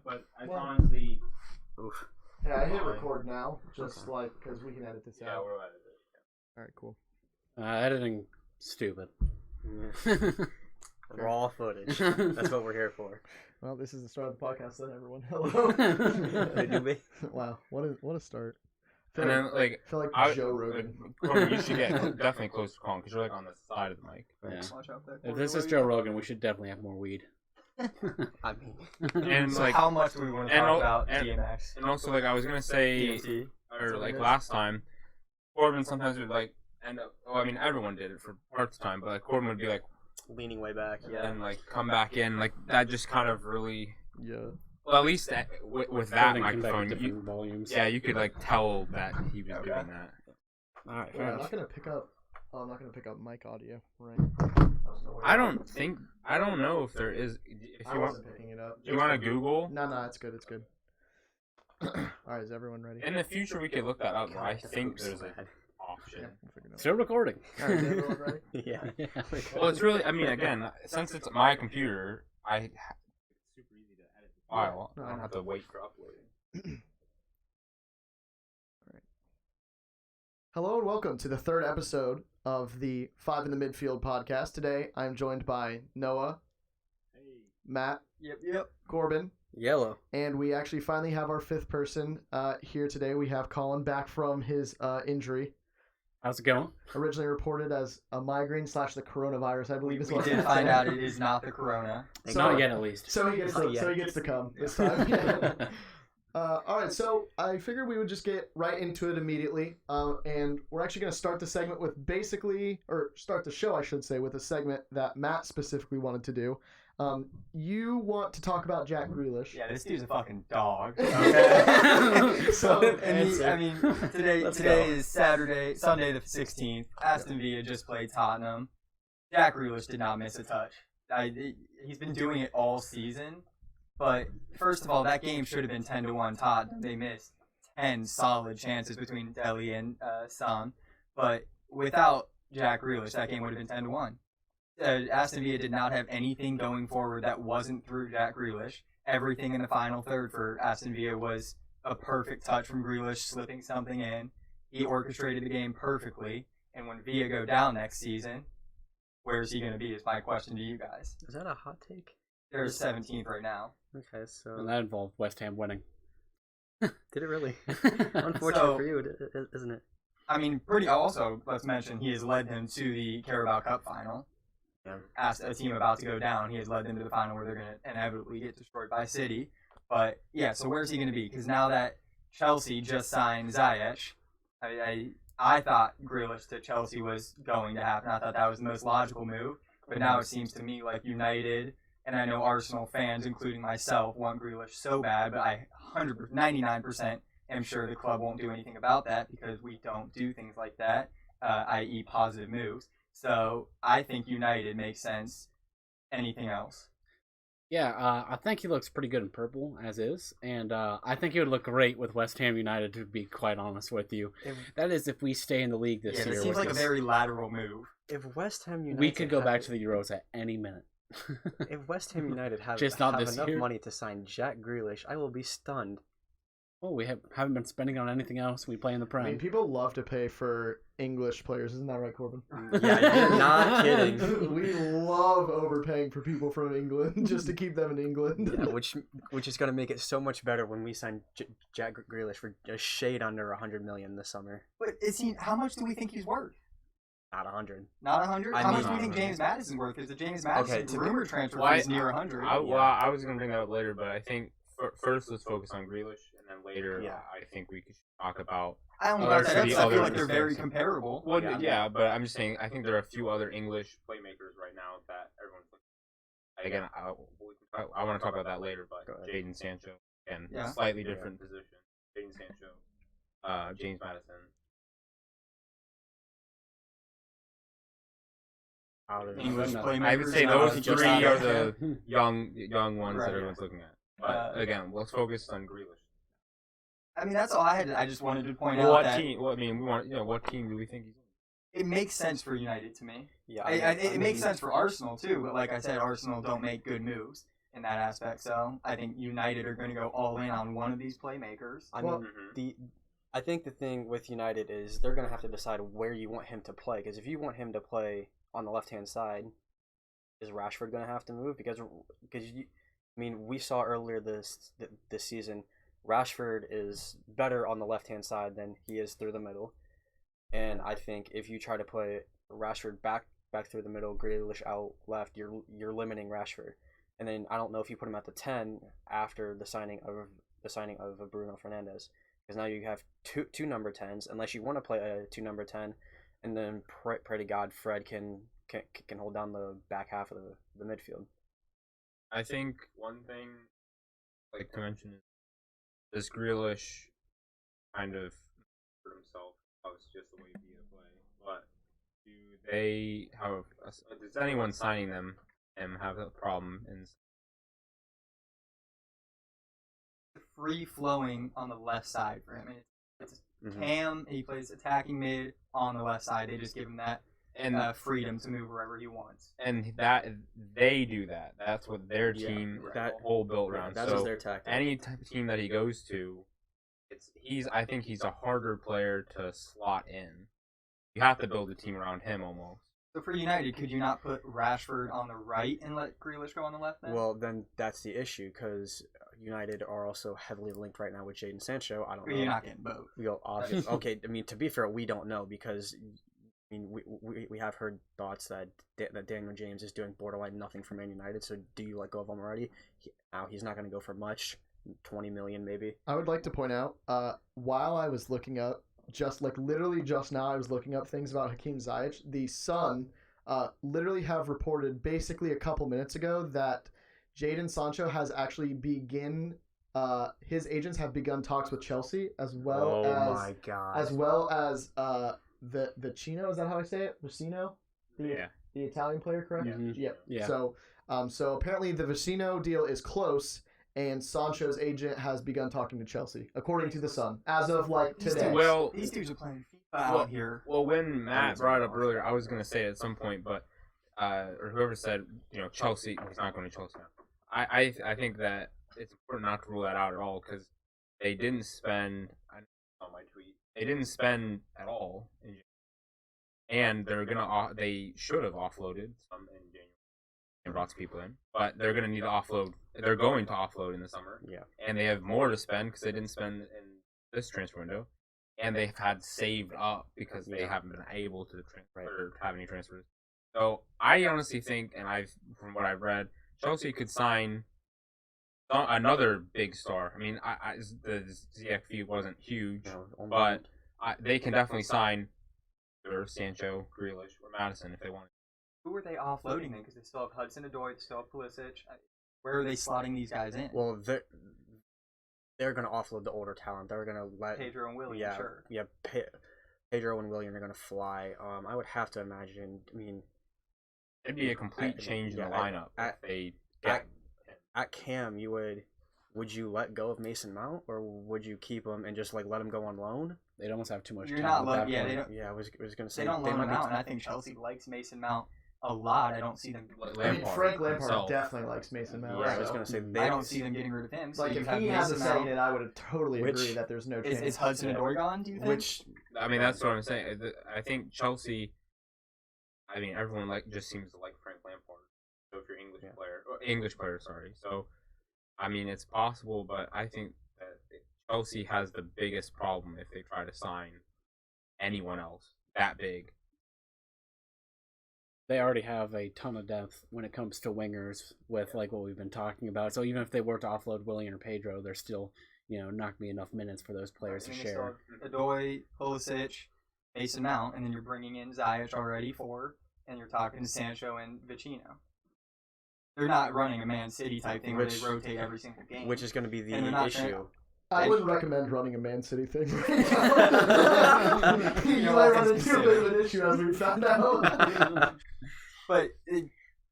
that, but I honestly. Oof. Yeah, I hit record now, just like because we can edit this out. Yeah, we'll edit it. All right, cool. Editing, stupid. Raw footage. That's what we're here for. Well, this is the start of the podcast then, everyone. Hello. Newbie. Wow, what a start. And then, I feel like Joe Rogan. You should get definitely close to calling because you're like on the side of the mic. Yeah. Watch out there. If this is Joe Rogan, we should definitely have more weed. I mean, And so like, how much do we want to talk about and- DMX? and also like I was gonna say, DMT. or like last time, Corbin sometimes would like end up. Well, I mean everyone did it for parts of the time, but like Corbin would be like, Leaning way back, and yeah. then like come back in, like that just kind of really. Yeah. Well, at least that, with that Everything came back at microphone, different volumes. yeah, you could like tell that he was doing that. All right. Yeah, Fair I'm enough. not gonna pick up. Oh, I'm not gonna pick up mic audio. Right. I don't know if there is. If I you want, wasn't picking it up. do you want to Google? No, it's good. It's good. All right, is everyone ready? In the future, we could look that up. But I God, think that there's was an bad. option. Yeah, we'll figure it out. Still recording. All right, is everyone ready? Yeah. Yeah. Well, it's really. I mean, again, since it's my computer, it's super easy to edit the file. Yeah. I don't have to wait for uploading. Hello and welcome to the third episode of the Five in the Midfield podcast. Today, I am joined by Noah, Matt, Yep. Corbin, Yellow. and we actually finally have our fifth person here today. We have Colin back from his injury, How's it going? originally reported as a migraine / the coronavirus, I believe. We did find out it is not the corona. Not yet, at least. So he gets to come this time. All right, so I figured we would just get right into it immediately, and we're actually going to start the segment with start the show, I should say, with a segment that Matt specifically wanted to do. You want to talk about Jack Grealish. Yeah, this dude's a fucking dog. Okay. So, Today Let's is Sunday the 16th. Aston Villa just played Tottenham. Jack Grealish did not miss a touch. He's been doing it all season. But first of all, that game should have been 10-1 Tottenham. They missed 10 solid chances between Dele and Son. But without Jack Grealish, that game would have been 10-1. Aston Villa did not have anything going forward that wasn't through Jack Grealish. Everything in the final third for Aston Villa was a perfect touch from Grealish, slipping something in. He orchestrated the game perfectly. And when Villa go down next season, where is he going to be is my question to you guys. Is that a hot take? They're 17th right now. Okay, so And that involved West Ham winning. did it really? Unfortunate So- for you, isn't it? I mean, also, let's mention, he has led them to the Carabao Cup final. Yeah. As a team about to go down, he has led them to the final where they're going to inevitably get destroyed by City. But, yeah, so where's he going to be? Because now that Chelsea just signed Ziyech, I thought Grealish to Chelsea was going to happen. I thought that was the most logical move. But now it seems to me like United, and I know Arsenal fans, including myself, want Grealish so bad, but I 99% am sure the club won't do anything about that because we don't do things like that, i.e. positive moves. So I think United makes sense. Anything else? Yeah, I think he looks pretty good in purple, as is. And I think he would look great with West Ham United, to be quite honest with you. That is if we stay in the league this year. It seems like a very lateral move. If West Ham United, We could go back to the Euros at any minute. If West Ham United have Just not have this enough year. money to sign Jack Grealish, I will be stunned. Well, we haven't been spending on anything else. We play in the I mean, Prem. people love to pay for English players, isn't that right, Corbin? Yeah, you're not kidding. We love overpaying for people from England just to keep them in England. Yeah, which is going to make it so much better when we sign Jack Grealish for a shade under $100 million this summer. But is he? How much do we think he's worth? Not 100. Not 100? I How much mean- do we think James Madison's worth? Because the James Madison Okay, rumor transfer Why- is near 100. I was gonna bring that up later, but I think first let's focus on Grealish, and then later Yeah. I think we could talk about. I don't know Well, about there that. should be I feel other like they're very mistakes. comparable. Well, Yeah. yeah, but I'm just saying I think there are a few other English playmakers right now that everyone's looking. Again, I want to talk about that later, but Go ahead. Jadon Sancho, again, Yeah. slightly different position. Jadon Sancho, James Madison. English No. playmakers. I would say not those just three out are of- the young ones Right. that everyone's looking at. But again, let's focus on Grealish. I mean, that's all I had. I just wanted to point Well, out what that team? Well, I mean, what team do we think he's in? it makes sense for United to me. Yeah, It makes sense for Arsenal too, but like I said, Arsenal don't make good moves. in that aspect. So I think United are going to go all in on one of these playmakers. I Well, mean, I think the thing with United is they're going to have to decide where you want him to play. Because if you want him to play on the left-hand side, is Rashford going to have to move? Because we saw earlier this season, Rashford is better on the left-hand side than he is through the middle. And I think if you try to play Rashford back through the middle, Grealish out left, you're limiting Rashford. And then I don't know if you put him at the 10 after the signing of Bruno Fernandes, because now you have two number 10s, unless you want to play a 2 number 10, and then pray to God Fred can hold down the back half of the midfield. I think one thing I'd like to mention is this Grealish kind of hurt himself. That was just the way he play. But does anyone signing them have a problem? Free flowing on the left side for him. It's Cam. He plays attacking mid on the left side. They just give him that freedom to move wherever he wants. And that they do that. That's what their team whole built around. That is their tactic. Any team that he goes to, I think he's a harder player to slot in. You have to build a team around him almost. So for United, could you not put Rashford on the right and let Grealish go on the left then? Well, then that's the issue, because United are also heavily linked right now with Jadon Sancho. I don't know. You're not getting both. Okay, I mean, to be fair, we don't know, because I mean, we have heard thoughts that Daniel James is doing borderline nothing for Man United. So do you let go of him already? He's not going to go for much, 20 million maybe. I would like to point out, while I was looking up, literally just now, I was looking up things about Hakim Ziyech. The Sun literally have reported basically a couple minutes ago that Jadon Sancho has actually his agents have begun talks with Chelsea as well the Vecino, is that how I say it? Vecino? The Italian player, correct? Yeah. So apparently the Vecino deal is close, and Sancho's agent has begun talking to Chelsea, according to the Sun, as of today. Well, these dudes are playing FIFA out here. Well, when Matt brought it up earlier, I was going to say at some point, but or whoever said, Chelsea, he's not going to Chelsea now. I think that it's important not to rule that out at all, because they didn't spend. I saw my tweet. They didn't spend at all in January, and they should have offloaded some in January and brought some people in, but they're going to need to offload. They're going to offload in the summer, and they have more to spend because they didn't spend in this transfer window, and they've had saved up because they haven't been able to have any transfers. So I honestly think, and from what I've read, Chelsea could sign another big star. I mean, the Ziyech fee wasn't huge, but they can definitely sign either Sancho, Grealish, or Madison if they want. Who are they offloading then? Because they still have Hudson-Odoi, they still have Pulisic. Where are they slotting these guys in? Well, they're going to offload the older talent. They're going to let Pedro and William. Sure. Yeah, Pedro and William are going to fly. I would have to imagine. I mean, it'd be a complete change in the lineup at Cam. Would you let go of Mason Mount, or would you keep him and just let him go on loan? They'd almost have too much. You're talent not at that point. they don't. Yeah, I was going to say They don't loan him out, and I think Chelsea likes Mason Mount a lot. I don't see them. Frank Lampard definitely likes Mason Mount. Yeah, I was going to say I don't see them getting rid of him. So if he has a say in it, I would totally agree that there's no chance. Is Hudson-Odoi gone? Do you think? I mean, that's what I'm saying. I think Chelsea. I mean, everyone just seems to like Frank Lampard. So if you're English player, sorry. So, I mean, it's possible, but I think that Chelsea has the biggest problem if they try to sign anyone else that big. They already have a ton of depth when it comes to wingers with what we've been talking about. So even if they were to offload Willian or Pedro, there's still, not going to be enough minutes for those players to share. Odoi, Pulisic, Mason Mount, and then you're bringing in Ziyech already and you're talking to Sancho and Vecino. They're not running a Man City type thing where they rotate every single game. Which is going to be the issue. I wouldn't recommend running a Man City thing. You might run into a bit of an issue, as we found out. But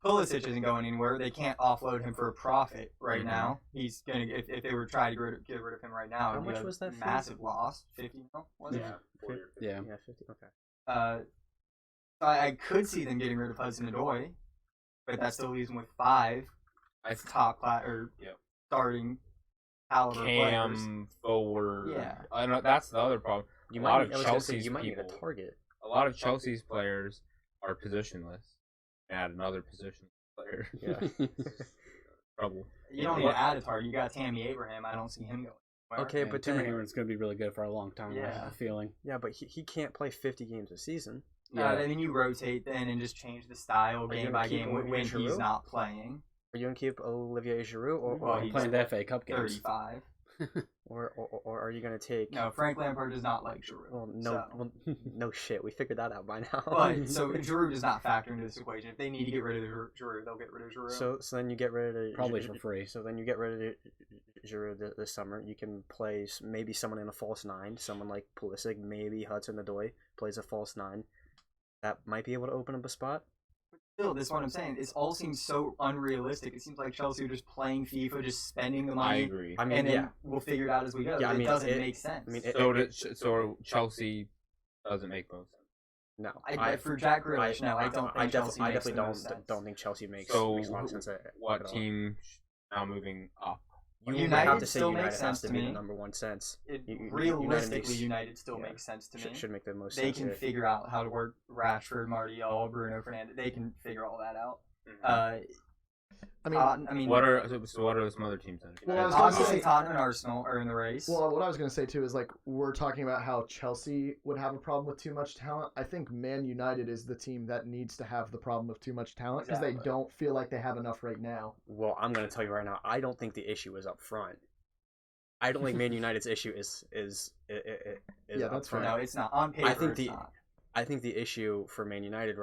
Pulisic isn't going anywhere. They can't offload him for a profit right now. He's gonna if they were trying to get rid of him right now. How much was that? Massive loss. 50 mil. Was it? Yeah, 50. Okay. I could see them getting rid of Hudson-Odoi, but that still leaves them with 5. It's top class or starting caliber players. Cam forward. Yeah. I know that's the other problem. You a might lot need, of I was gonna say, Chelsea's you might need people, a target. a lot of Chelsea's players are positionless. Add another position player. Yeah. Trouble. You don't need to add a target. You got Tammy Abraham. I don't see him going anywhere. Okay, but Tim then, Hayward's going to be really good for a long time. I Yeah. have a feeling. yeah, but he can't play 50 games a season. Then you rotate then and just change the style Are you game gonna by keep game Olivier when he's Giroud? not playing. Are you gonna keep Olivier Giroud, Well, or he's Playing the FA Cup games. 35. or are you gonna take? No, Frank Lampard does not like Giroud. Well, no, So. well, no shit. We figured that out by now. But so Giroud does not factor into this equation. If they need to get rid of Giroud, they'll get rid of Giroud. So then you get rid of Probably for free. So then you get rid of Giroud this summer. You can play maybe someone in a false nine, someone like Pulisic, maybe Hudson-Odoi plays a false nine. That might be able to open up a spot. Still, this is what I'm saying. It all seems so unrealistic. It seems like Chelsea are just playing FIFA, just spending the I money, agree. I mean, and then yeah. we'll figure it out as we go. Yeah, I It mean, doesn't it- make sense. I mean, So Chelsea doesn't make most sense. No, for Jack Grealish, no, I don't think Chelsea makes the most sense. don't think Chelsea makes So a lot of sense. what at all. team now moving up? You would United have to say still United makes has sense to to be me. the number one sense. Realistically, makes- United still yeah, makes sense to me. Should make the most They sense. can yeah. figure out how to work Rashford, Martial, Bruno Fernandes. They can figure all that out. I mean, I mean, What are some other teams then? Well, I was gonna obviously say- Tottenham and Arsenal are in the race. well, what I was going to say too is like we're talking about how Chelsea would have a problem with too much talent. I think Man United is the team that needs to have the problem of too much talent because they Exactly. don't feel like they have enough right now. Well, I'm going to tell you right now. I don't think the issue is up front. I don't think Man United's issue is Yeah, up that's front. no, it's not on paper. I think it's the not. I think the issue for Man United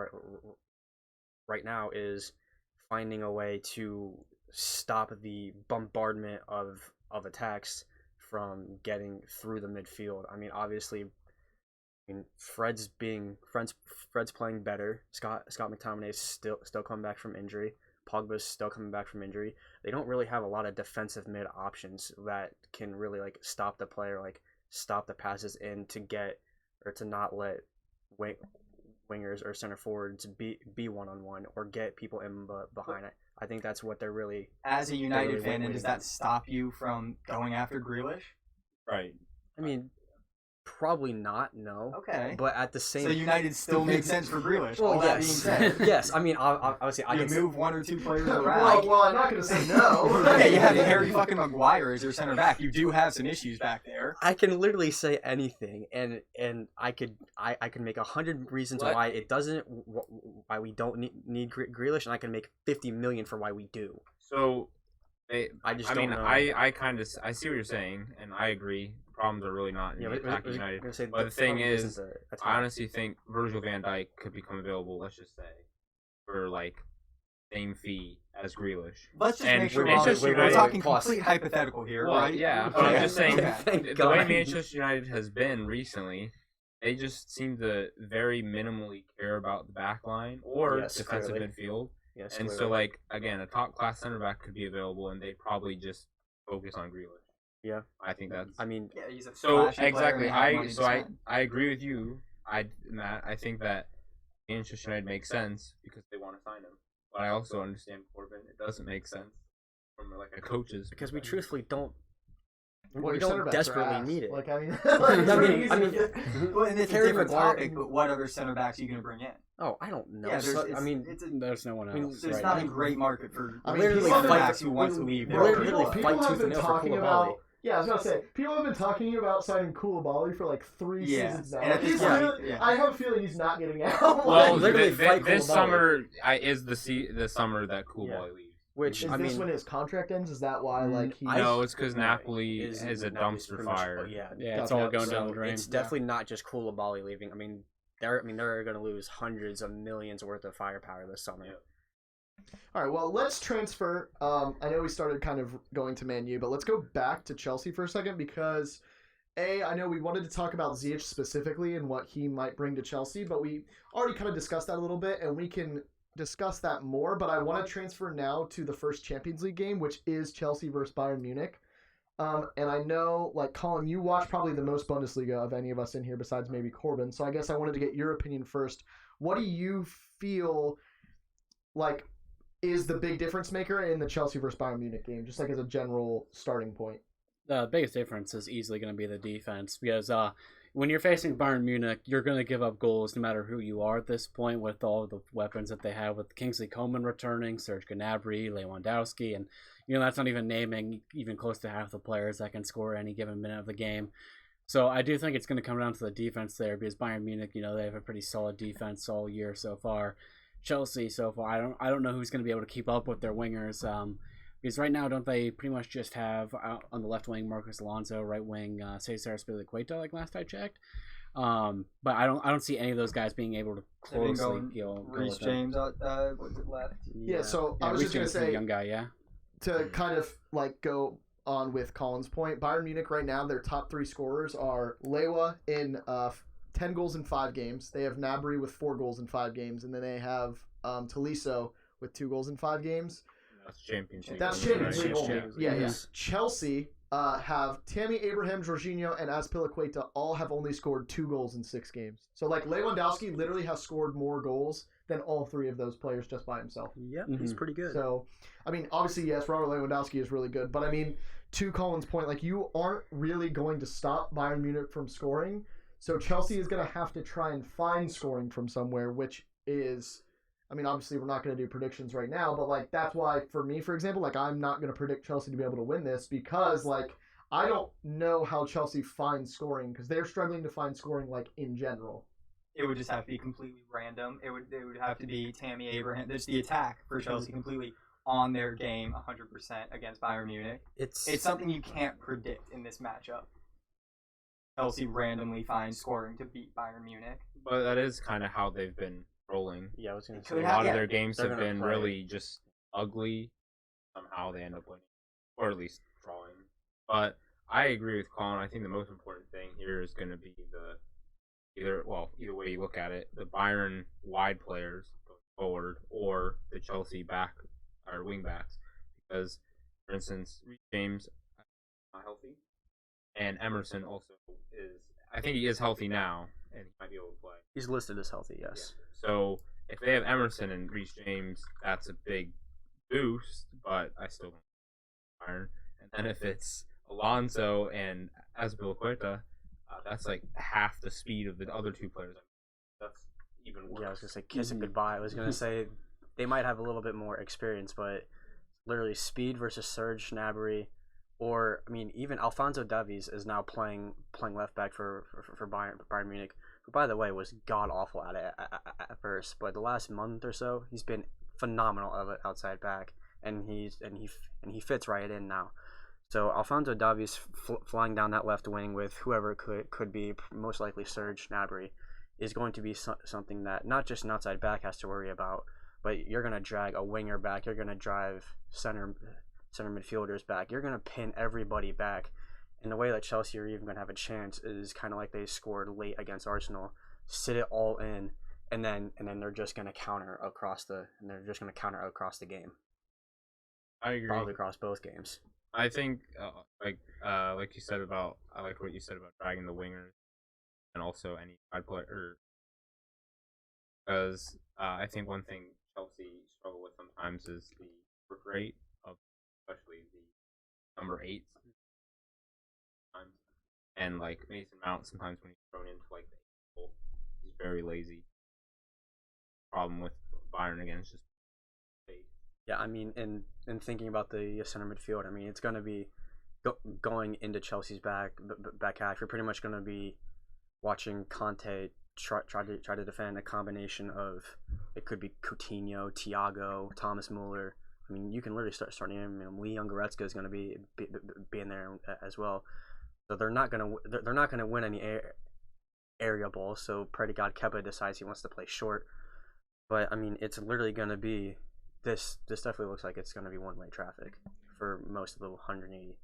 right now is finding a way to stop the bombardment of attacks from getting through the midfield. I mean, obviously, Fred's playing better. Scott McTominay's still coming back from injury. Pogba's still coming back from injury. They don't really have a lot of defensive mid options that can really like stop the player, like stop the passes in to get or to not let wingers or center forwards be one-on-one or get people in behind it. I think that's what they're really. As a United really fan, and waiting does for. that stop you from going after Grealish? Right. I mean, probably not. No. Okay. But at the same. So United still makes sense for Grealish. Well, all that being yes. said, Yes. I mean, obviously, I you can move one or two players well, around. well, I'm not going to say no. Okay, you have Harry fucking Maguire as your center back. You do have some issues back there. I can literally say anything, and I can make 100 reasons What? why it doesn't, why we don't need Grealish, and I can make 50 million for why we do. So, I just I don't mean, know. I see what you're saying, and I agree. Problems are really not in Yeah, the but- attacking but- United. gonna say But the thing problem isn't is, the attack. I honestly think Virgil van Dijk could become available. Let's just say for like same fee as Grealish. Let's just And make sure Manchester we're United- talking plus- complete hypothetical here, Well, right? yeah, but Okay. I'm just saying Okay. Thank the way God. Manchester United has been recently, they just seem to very minimally care about the back line or Yes, defensive clearly. midfield. Yes, And clearly. so, like, again, a top class center back could be available, and they'd probably just focus on Grealish. Yeah. I think that's. I mean, Yeah, he's a So flashy player exactly, and they have money to spend. I agree with you, Matt. I think that Manchester United makes sense because they want to sign him. But I also understand Corbin. It doesn't make sense from like a coach's because we perspective. truthfully don't. Well, we your center don't backs are desperately ass. need it. Like, I mean, I mean, Well, and it's a Harry different Maguire- topic, but what other center backs are you going to bring in? Oh, I don't know. Yeah, So, there's, I mean, it's a, There's no one I mean, else. there's right not now. a great market for I mean, literally center fight- backs who want to leave. Bro, their literally club. fight have tooth been and nail for talking Koulibaly. about. Yeah, I was gonna say people have been talking about signing Koulibaly for like 3 Yeah, seasons now. and at this He's point, really- yeah. I have a feeling he's not getting out. Well, Like, literally fight this Koulibaly. summer is the summer that Koulibaly Yeah. leaves. Which is I this mean, when his contract ends? Is that why like he? No, it's because Napoli is is a Napoli's dumpster pretty much- fire. Yeah, Yeah, it's all going so down the drain. It's definitely not just Koulibaly leaving. I mean, they're going to lose hundreds of millions worth of firepower this summer. Yeah. All right, well, let's transfer. I know we started kind of going to Man U, but let's go back to Chelsea for a second because, I know we wanted to talk about Ziyech specifically and what he might bring to Chelsea, but we already kind of discussed that a little bit, and we can discuss that more. But I want to transfer now to the first Champions League game, which is Chelsea versus Bayern Munich. And I know, like, Colin, you watch probably the most Bundesliga of any of us in here besides maybe Corbin, so I guess I wanted to get your opinion first. What do you feel like is the big difference maker in the Chelsea versus Bayern Munich game, just like as a general starting point? The biggest difference is easily going to be the defense because when you're facing Bayern Munich, you're going to give up goals no matter who you are at this point with all the weapons that they have with Kingsley Coman returning, Serge Gnabry, Lewandowski, and that's not even naming even close to half the players that can score any given minute of the game. So I do think it's going to come down to the defense there because Bayern Munich, they have a pretty solid defense all year so far. Chelsea so far, I don't know who's going to be able to keep up with their wingers. Because right now, don't they pretty much just have on the left wing Marcos Alonso, right wing Cesar Azpilicueta, like last I checked. But I don't see any of those guys being able to closely go. Reece James, was it left? Yeah. So I was just gonna say, young guy, yeah. To kind of like go on with Colin's point, Bayern Munich right now, their top 3 scorers are Lewa in 10 goals in 5 games. They have Gnabry with 4 goals in 5 games, and then they have Tolisso with 2 goals in 5 games. That's Champions League. That's Champions League only. Champions League. Yeah. Chelsea have Tammy Abraham, Jorginho, and Azpilicueta all have only scored 2 goals in 6 games. So like Lewandowski literally has scored more goals than all 3 of those players just by himself. Yep, he's pretty good. So, I mean, obviously, yes, Robert Lewandowski is really good. But, I mean, to Colin's point, like, you aren't really going to stop Bayern Munich from scoring. So, Chelsea is going to have to try and find scoring from somewhere, which is, I mean, obviously, we're not going to do predictions right now. But, like, that's why, for me, for example, like, I'm not going to predict Chelsea to be able to win this because, like, I don't know how Chelsea finds scoring because they're struggling to find scoring, like, in general. It would just have to be completely random. It would have to be Tammy Abraham. There's the attack for Chelsea completely on their game 100% against Bayern Munich. It's something you can't predict in this matchup. Chelsea randomly finds scoring to beat Bayern Munich. But that is kind of how they've been rolling. Yeah, I was going to A say. lot of their games They're have gonna been play. really just ugly. Somehow they end up winning, or at least drawing. But I agree with Colin. I think the most important thing here is going to be either way you look at it, the Bayern wide players going forward or the Chelsea back or wing backs. Because, for instance, Reece James is not healthy, and Emerson also is. I think he is healthy now, and he might be able to play. He's listed as healthy, yes. Yeah. So if they have Emerson and Reece James, that's a big boost. But I still don't think Bayern. And then if it's Alonso and Azpilicueta, that's like half the speed of the other 2 players. That's even worse. Yeah, I was going to say kiss it goodbye. I was going to say they might have a little bit more experience, but literally speed versus Serge Gnabry, or, I mean, even Alphonso Davies is now playing left back for Bayern Munich, who, by the way, was god-awful at it at first, but the last month or so, he's been phenomenal of an outside back, and he fits right in now. So Alphonso Davies flying down that left wing with whoever it could be, most likely Serge Gnabry, is going to be something that not just an outside back has to worry about, but you're going to drag a winger back, you're going to drive center midfielders back, you're going to pin everybody back. And the way that Chelsea are even going to have a chance is kind of like they scored late against Arsenal, sit it all in, and then they're just going to counter across the game. I agree. Probably across both games. I think, like you said about, I like what you said about dragging the wingers, and also any side player. Because I think one thing Chelsea struggle with sometimes is the work rate of, especially the number 8s. And like Mason Mount, sometimes when he's thrown into like the 8 hole, he's very lazy. Problem with Bayern again is just. Yeah, I mean, in thinking about the center midfield, I mean, it's going to be going into Chelsea's back half. You're pretty much going to be watching Conte try to defend a combination of, it could be Coutinho, Thiago, Thomas Muller. I mean, you can literally starting him. Leon Goretzka is going to be in there as well. So they're not going to win any area balls. So pray to God Kepa decides he wants to play short. But I mean, it's literally going to be. This definitely looks like it's going to be one-way traffic for most of the 180.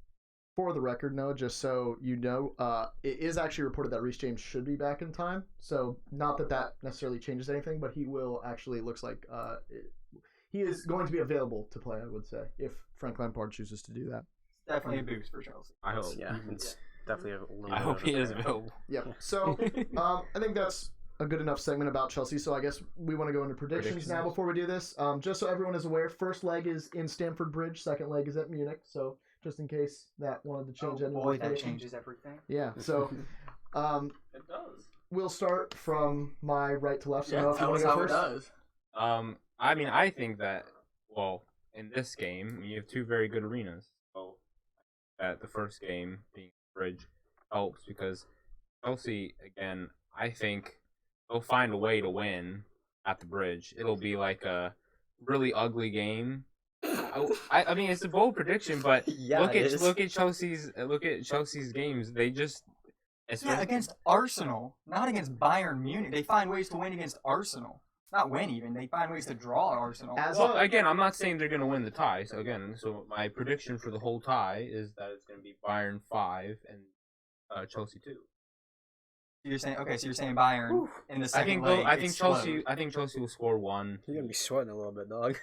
For the record, Noah, just so you know, it is actually reported that Reece James should be back in time. So not that necessarily changes anything, but he will actually, looks like he is going to be available to play, I would say, if Frank Lampard chooses to do that. Definitely a boost for Chelsea. I hope. Yeah, it's definitely a little I hope he is available. Yep. So I think that's a good enough segment about Chelsea, so I guess we want to go into predictions now before we do this. Just so everyone is aware, first leg is in Stamford Bridge, second leg is at Munich. So just in case that wanted to change anything. Boy, that changes everything. Yeah. So It does. we'll start from my right to left. So Yeah, Noah, if you tell want us to go how it first. does. I mean, I think that, well, in this game, you have two very good arenas. So, at the first game being Bridge helps because Chelsea, again, I think they'll find a way to win at the Bridge. It'll be like a really ugly game. I mean, it's a bold prediction, but look at Chelsea's games. They just Against Arsenal, not against Bayern Munich. They find ways to win against Arsenal. Not win even. They find ways to draw Arsenal. Again, I'm not saying they're going to win the tie. So again, my prediction for the whole tie is that it's going to be Bayern 5 and Chelsea 2. You're saying so you're saying Bayern in the second leg. I think Chelsea will score 1. You're gonna be sweating a little bit, dog.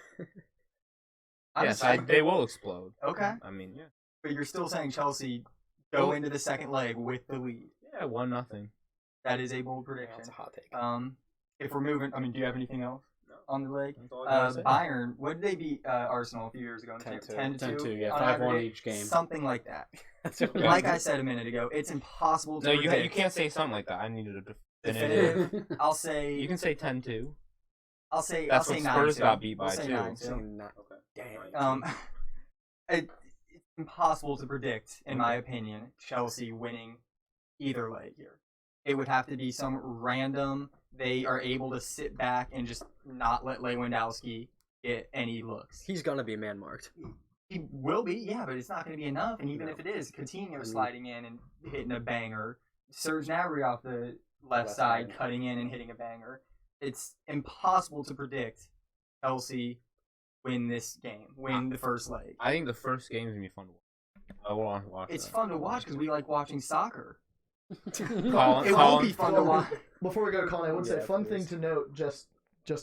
Yes, they will explode. Okay. I mean, yeah. But you're still saying Chelsea go into the second leg with the lead. Yeah, 1-0. That is a bold prediction. That's a hot take. If we're moving, do you have anything else on the leg? That's all I gotta say. Bayern, what did they beat Arsenal a few years ago? 10-2. 10-2, yeah, on 5-1 aggregate? each game. Something like that. Okay. Like I said a minute ago, it's impossible to No, you predict. can't say something like that. I needed a definitive. Definitive. I'll say. You can say 10-2. I'll say. That's I'll what say Spurs 9-2. got beat by, We'll say too. 9-2. Damn. It's impossible to predict, in my opinion, Chelsea winning either leg here. It would have to be some random. They are able to sit back and just not let Lewandowski get any looks. He's gonna be man marked. He will be, yeah, but it's not going to be enough. And even if it is, Coutinho sliding in and hitting a banger, Serge Gnabry off the left side cutting in and hitting a banger. It's impossible to predict Chelsea win this game, win the first leg. I think the first game is going to be fun to watch. I want to watch It's that. fun to watch because we like watching soccer. Colin, It will be fun to watch. Before we go to Colin, I would say Yeah, fun please. thing to note, just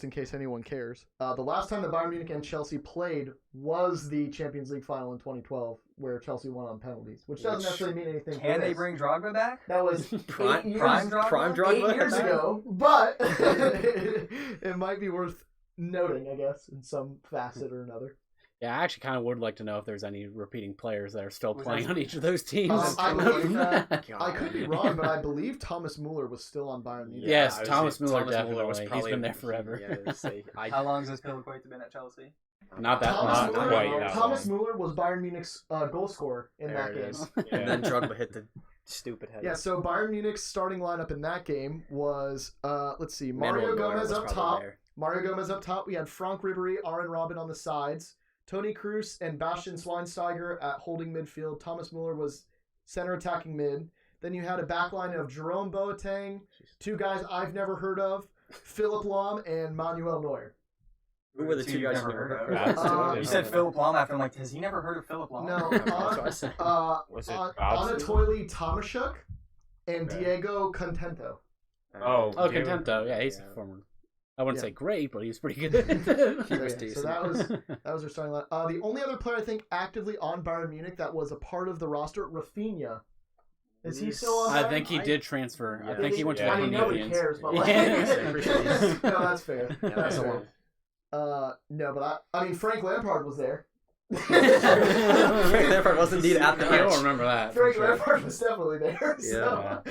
in case anyone cares. The last time that Bayern Munich and Chelsea played was the Champions League final in 2012, where Chelsea won on penalties, which doesn't necessarily mean anything. Can for they this. bring Drogba back? That was Prime 8 years, Drogba? 8 years ago, but it might be worth noting, I guess, in some facet or another. Yeah, I actually kind of would like to know if there's any repeating players that are still Was playing that- on each of those teams. I believe that. I could be wrong, but I believe Thomas Muller was still on Bayern Munich. Yes, I was Thomas saying Muller Thomas definitely. was He's probably- been there forever. Yeah, I was gonna say, How long has this Piliqueta been at Chelsea? Not that Thomas not Muller, quite that Thomas long. Muller was Bayern Munich's goal scorer in There that it game. is. Yeah. And then Drogba hit the stupid head. Yeah, so Bayern Munich's starting lineup in that game was, let's see, Manuel Mario Neuer Gomez was up probably top. there. Mario Gomez up top. We had Frank Ribery, Arjen Robben on the sides. Toni Kroos and Bastian Schweinsteiger at holding midfield. Thomas Muller was center attacking mid. Then you had a backline of Jerome Boateng, two guys I've never heard of, Philip Lahm, and Manuel Neuer. Who were the two guys you've you never never heard of? of? You said Philip Lahm after I'm like, has he never heard of Philip Lahm? No, That's what I said. Was it Bobson? Anatoly Tomashuk and Okay. Diego Contento. Oh, Oh, Diego- Contento. Yeah, he's Yeah. a former. I wouldn't Yeah. say great, but he's pretty good. He was So decent. that was our starting line. The only other player I think actively on Bayern Munich that was a part of the roster, Rafinha. Is he still on? I Bayern? think he did transfer. I Yeah. think he went to Yeah. the I mean, nobody Prometheans. cares, but like, Yeah. no, that's fair. Yeah, that's fair. the one. No, but I mean, Frank Lampard was there. Frank Lampard was indeed at the I don't match. remember that. for Frank sure. Lampard was definitely there. So.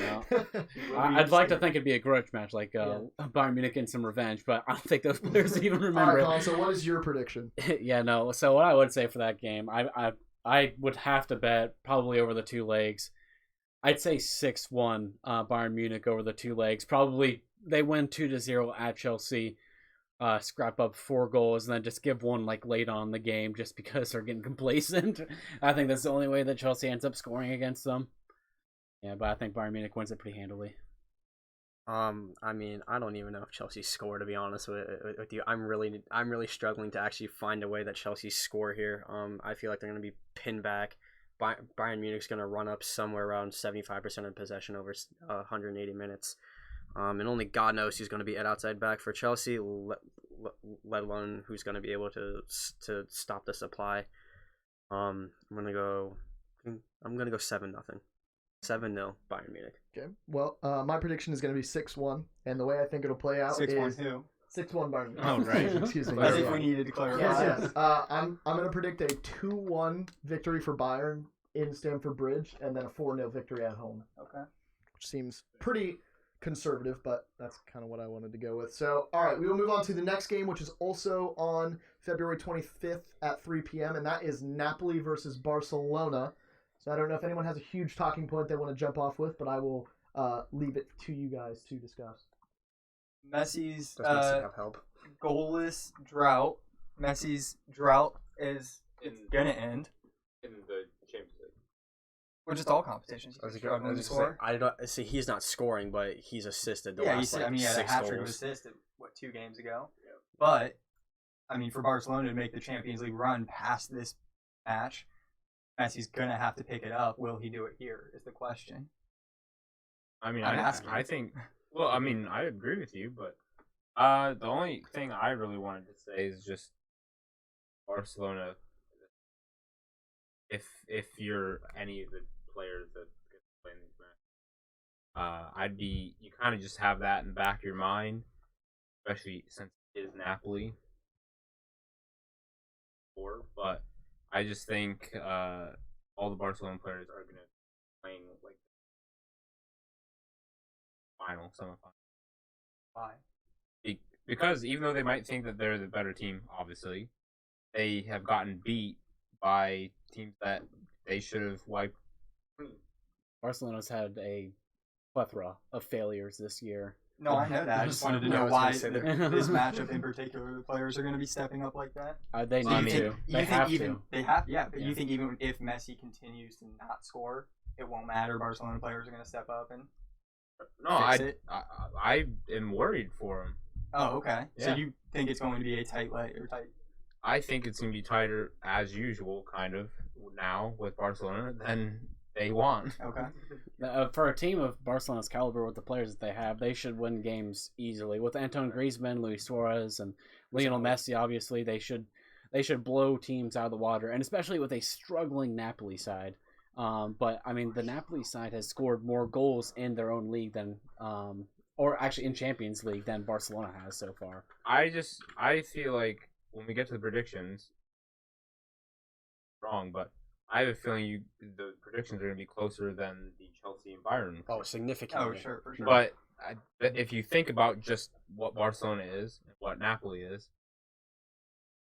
I'd like to think it'd be a grudge match, like Bayern Munich getting some revenge, but I don't think those players even All remember right, it. Colin, so what is your prediction? Yeah, no. So what I would say for that game, I would have to bet probably over the two legs. I'd say 6-1 Bayern Munich over the two legs. Probably they win 2-0 at Chelsea, scrap up 4 goals, and then just give one like late on in the game just because they're getting complacent. I think that's the only way that Chelsea ends up scoring against them. Yeah, but I think Bayern Munich wins it pretty handily. I mean, I don't even know if Chelsea score, to be honest with you. I'm really struggling to actually find a way that Chelsea score here. I feel like they're going to be pinned back. Bayern Munich's going to run up somewhere around 75% of possession over 180 minutes. And only God knows who's going to be at outside back for Chelsea, let alone who's going to be able to stop the supply. I'm going to go 7-0. 7-0 Bayern Munich. Okay. Well, my prediction is going to be 6-1, and the way I think it'll play out 6-1 is who? 6-1 Bayern Munich. Oh, right. Excuse me. As Yeah, if we yeah. needed to clarify. Yes. I'm going to predict a 2-1 victory for Bayern in Stamford Bridge, and then a 4-0 victory at home. Okay. Which seems pretty conservative, but that's kind of what I wanted to go with. So, all right, we will move on to the next game, which is also on February 25th at 3 p.m., and that is Napoli versus Barcelona. So I don't know if anyone has a huge talking point they want to jump off with, but I will leave it to you guys to discuss. Messi's Does Messi have help? goalless drought. Messi's drought is gonna end. in the Champions League. Or just all competitions. I was Struggling to just score. I don't see. He's not scoring, but he's assisted the Yeah, last he like had a 6 hat trick of goals. assists 2 games ago. Yeah. But I mean, for Barcelona to make the Champions League run past this match, Messi's gonna have to pick it up. Will he do it here? Is the question. I mean, I'm asking. I think. Well, I mean, I agree with you, but the only thing I really wanted to say is just Barcelona. If you're any of the players that could play in these matches, you kind of just have that in the back of your mind, especially since it is Napoli. But I just think all the Barcelona players are going to be playing like final, semifinal. Why? Because even though they might think that they're the better team, obviously, they have gotten beat by teams that they should have wiped. Barcelona's had a plethora of failures this year. No, I know that. I just wanted to Yeah, I know was why gonna say that. this matchup in particular, the players are going to be stepping up like that. They So you need think- to. They have to. They have, yeah. But Yeah. you think even if Messi continues to not score, it won't matter. Barcelona players are going to step up and. No, Fix it. I am worried for them. Oh, okay. So Yeah. you think it's going to be a tight tight? I think it's going to be tighter as usual, kind of now with Barcelona than they want. Okay. For a team of Barcelona's caliber with the players that they have, they should win games easily. With Antoine Griezmann, Luis Suarez, and Lionel Messi, obviously, they should blow teams out of the water, and especially with a struggling Napoli side. But I mean, the Napoli side has scored more goals in their own league than, or actually in Champions League than Barcelona has so far. I feel like when we get to the predictions, wrong, but I have a feeling the predictions are going to be closer than the Chelsea and Bayern. Oh, significantly. Oh, sure, for sure. But if you think about just what Barcelona is and what Napoli is,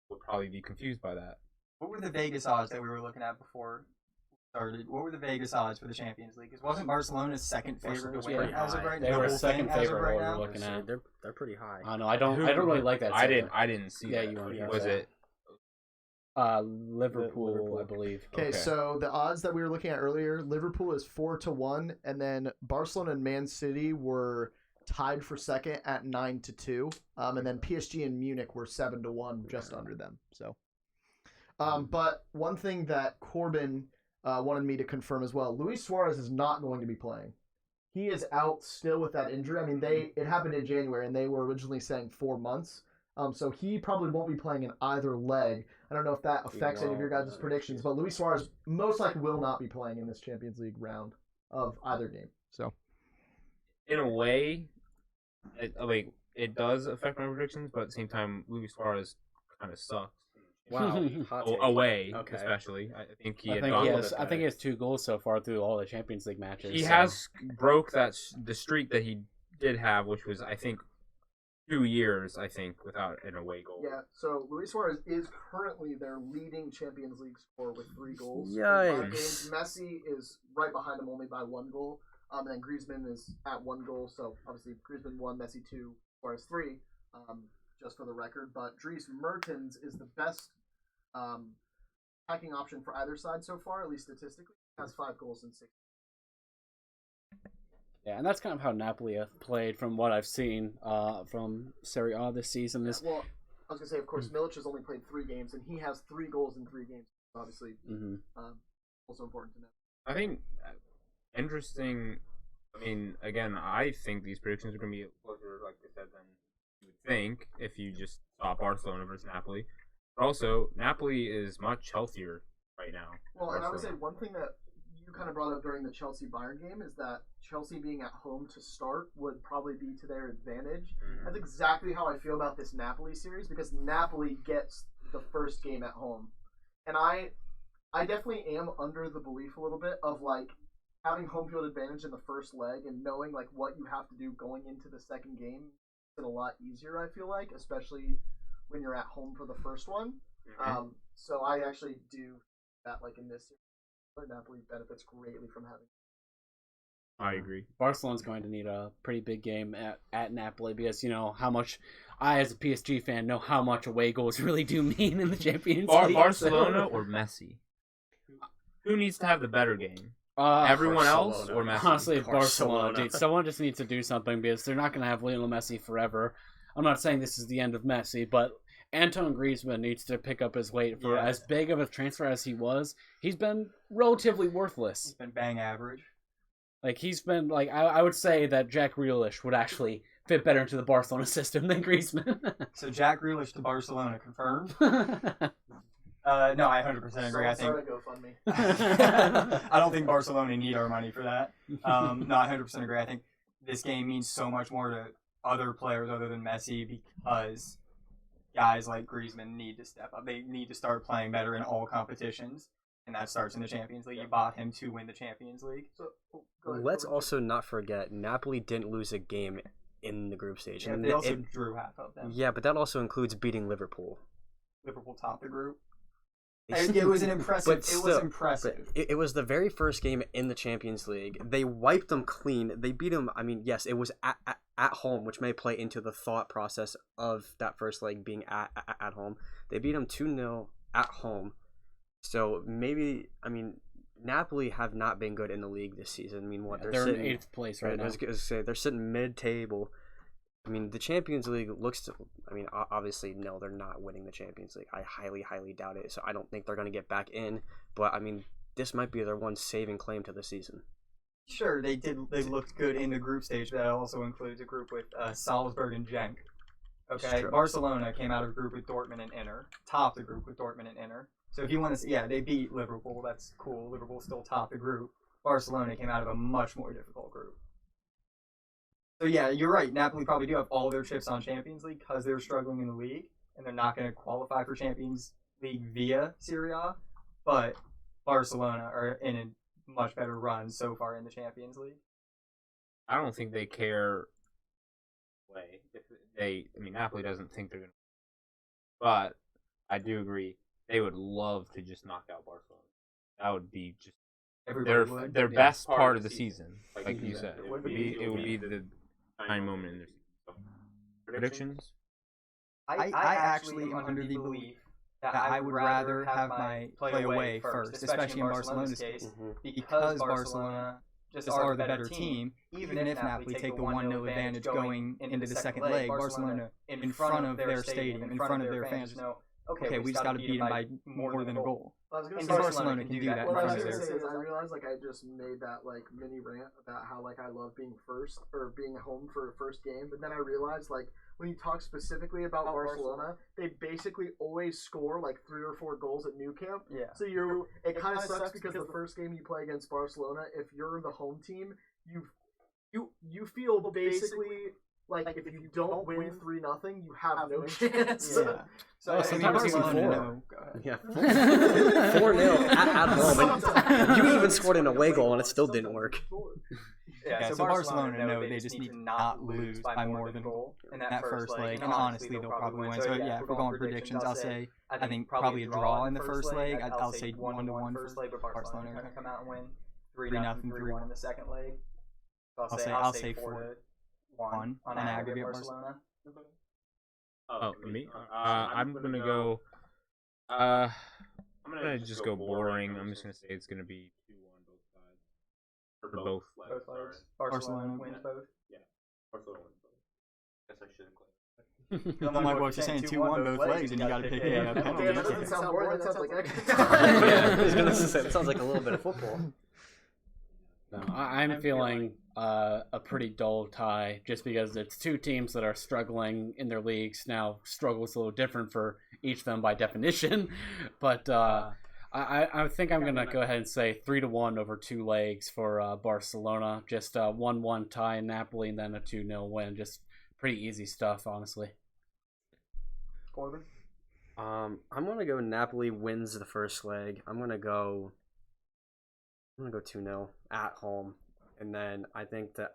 we'll probably be confused by that. What were the Vegas odds that we were looking at before we started? What were the Vegas odds for the Champions League? Because wasn't Barcelona's second favorite to was win pretty as of high. right They now? were The whole second thing as of favorite right while we now? were looking at. They're pretty high. I know. I don't really like that. I setup. didn't see Yeah, that. you weren't. Was it? Liverpool, I believe. Okay, so the odds that we were looking at earlier, Liverpool is 4-1, and then Barcelona and Man City were tied for second at 9-2, and then PSG and Munich were 7-1, just under them. So, but one thing that Corbin wanted me to confirm as well, Luis Suarez is not going to be playing. He is out still with that injury. I mean, it happened in January, and they were originally saying 4 months. So he probably won't be playing in either leg. I don't know if that affects any of your guys' predictions, but Luis Suarez most likely will not be playing in this Champions League round of either game. So, In a way, it does affect my predictions, but at the same time, Luis Suarez kind of sucks. Wow. Hot take. Away, Okay. especially. I think he I had think gone he with has. it. I think he has 2 goals so far through all the Champions League matches. He so. has broke the streak that he did have, which was I think 2 years without an away goal. yeah, so Luis Suarez is currently their leading Champions League scorer with 3 goals. Yikes. In 5 games. Messi is right behind him only by 1 goal. And then Griezmann is at 1 goal. So obviously Griezmann 1, Messi 2, Suarez 3, just for the record. But Dries Mertens is the best attacking option for either side so far, at least statistically. He has 5 goals in 6. Yeah, and that's kind of how Napoli have played from what I've seen from Serie A this season. Is Well, I was going to say, of course, Milic has only played 3 games, and he has 3 goals in 3 games. Obviously, also important to know. I think interesting. I mean, again, I think these predictions are going to be closer, like I said, than you would think if you just saw Barcelona versus Napoli. But also, Napoli is much healthier right now. Well, and I would say Barcelona. one thing that you kind of brought up during the Chelsea-Bayern game is that Chelsea being at home to start would probably be to their advantage. That's exactly how I feel about this Napoli series because Napoli gets the first game at home. And I definitely am under the belief a little bit of like having home field advantage in the first leg and knowing like what you have to do going into the second game is a lot easier, I feel like, especially when you're at home for the first one. So I actually do that like in this series. Napoli benefits greatly from having. I agree. Barcelona's going to need a pretty big game at Napoli because you know how much I, as a PSG fan, know how much away goals really do mean in the Champions League. Barcelona or Messi? Who needs to have the better game? Everyone else or Messi? Honestly, Barcelona. Dude, someone just needs to do something because they're not going to have Lionel Messi forever. I'm not saying this is the end of Messi, but Antoine Griezmann needs to pick up his weight for as big of a transfer as he was. He's been relatively worthless. He's been bang average. Like, he's been, like, I would say that Jack Grealish would actually fit better into the Barcelona system than Griezmann. So Jack Grealish to Barcelona confirmed? No, I 100% agree. I think I don't think Barcelona need our money for that. No, I 100% agree. I think this game means so much more to other players other than Messi because guys like Griezmann need to step up. They need to start playing better in all competitions. And that starts in the Champions League. You bought him to win the Champions League. So, let's also not forget, Napoli didn't lose a game in the group stage. Yeah, and they also drew half of them. Yeah, but that also includes beating Liverpool. Liverpool topped the group. It was an impressive. It was the very first game in the Champions League. They wiped them clean. They beat them. I mean, yes, it was at home, which may play into the thought process of that first leg being at home. They beat them 2-0 at home. So maybe, I mean, Napoli have not been good in the league this season. I mean, they're in 8th place right now. I was going to say, they're sitting mid-table. I mean, the Champions League looks to, I mean, obviously, no, they're not winning the Champions League. I highly, highly doubt it. So I don't think they're going to get back in. But, I mean, this might be their one saving claim to the season. Sure, they looked good in the group stage, but that also includes a group with Salzburg and Genk. Okay, Barcelona came out of a group with Dortmund and Inter, topped the group with Dortmund and Inter. So if you want to see, they beat Liverpool. That's cool. Liverpool still topped the group. Barcelona came out of a much more difficult group. So yeah, you're right. Napoli probably do have all their chips on Champions League because they're struggling in the league and they're not going to qualify for Champions League via Serie A. But Barcelona are in a much better run so far in the Champions League. I don't think they care. Napoli doesn't think they're going to. But I do agree. They would love to just knock out Barcelona. That would be just their best part of the season, like you said. It would be the time moment in their season. So, predictions? I actually am under the belief that I would rather have my play away first, especially in Barcelona's case, because Barcelona just are the better team. Even if Napoli take the 1-0 advantage going into the second leg, Barcelona in front of their stadium, in front of their fans, know, okay, we just got to beat them by more than a goal. And Barcelona can do that in front of their fans. I realized I just made that mini rant about how I love being first or being home for a first game, but then I realized when you talk specifically about Barcelona, they basically always score 3 or 4 goals at Nou Camp. Yeah. So it kind of sucks because the first game you play against Barcelona, if you're the home team, you feel basically if you don't win 3-0, you have no chance. Yeah. So sometimes even 4. Go ahead. Yeah, 4-0 at home. And you even scored an away goal and it still didn't work. Yeah, so Barcelona know they just need to not lose by more than a goal in that first leg, and honestly, they'll probably win. So yeah, if we're going predictions, I'll say I think probably a draw in the first leg. I'll say 1-1 first leg, but Barcelona are going to come out and win 3-0, 3-1 in the second leg. I'll say 4-1 on aggregate Barcelona. Oh, me? I'm gonna go. I'm gonna just go boring. I'm just gonna say it's gonna be 2-1 both sides. For both legs. Barcelona wins both. Yeah, Barcelona wins both. Guess I shouldn't I'm like, well, if you're saying 2-1 both legs, and you got to pick a penalty. That doesn't sound boring. That sounds like I was gonna say it sounds like a little bit of football. No, I'm feeling a pretty dull tie just because it's two teams that are struggling in their leagues. Now, struggle's a little different for each of them by definition, but I think I'm gonna go ahead and say 3-1 over 2 legs for Barcelona. Just 1-1 tie in Napoli, and then a 2-0 win. Just pretty easy stuff, honestly. Corbin? I'm gonna go Napoli wins the first leg. I'm gonna go 2-0 at home, and then I think the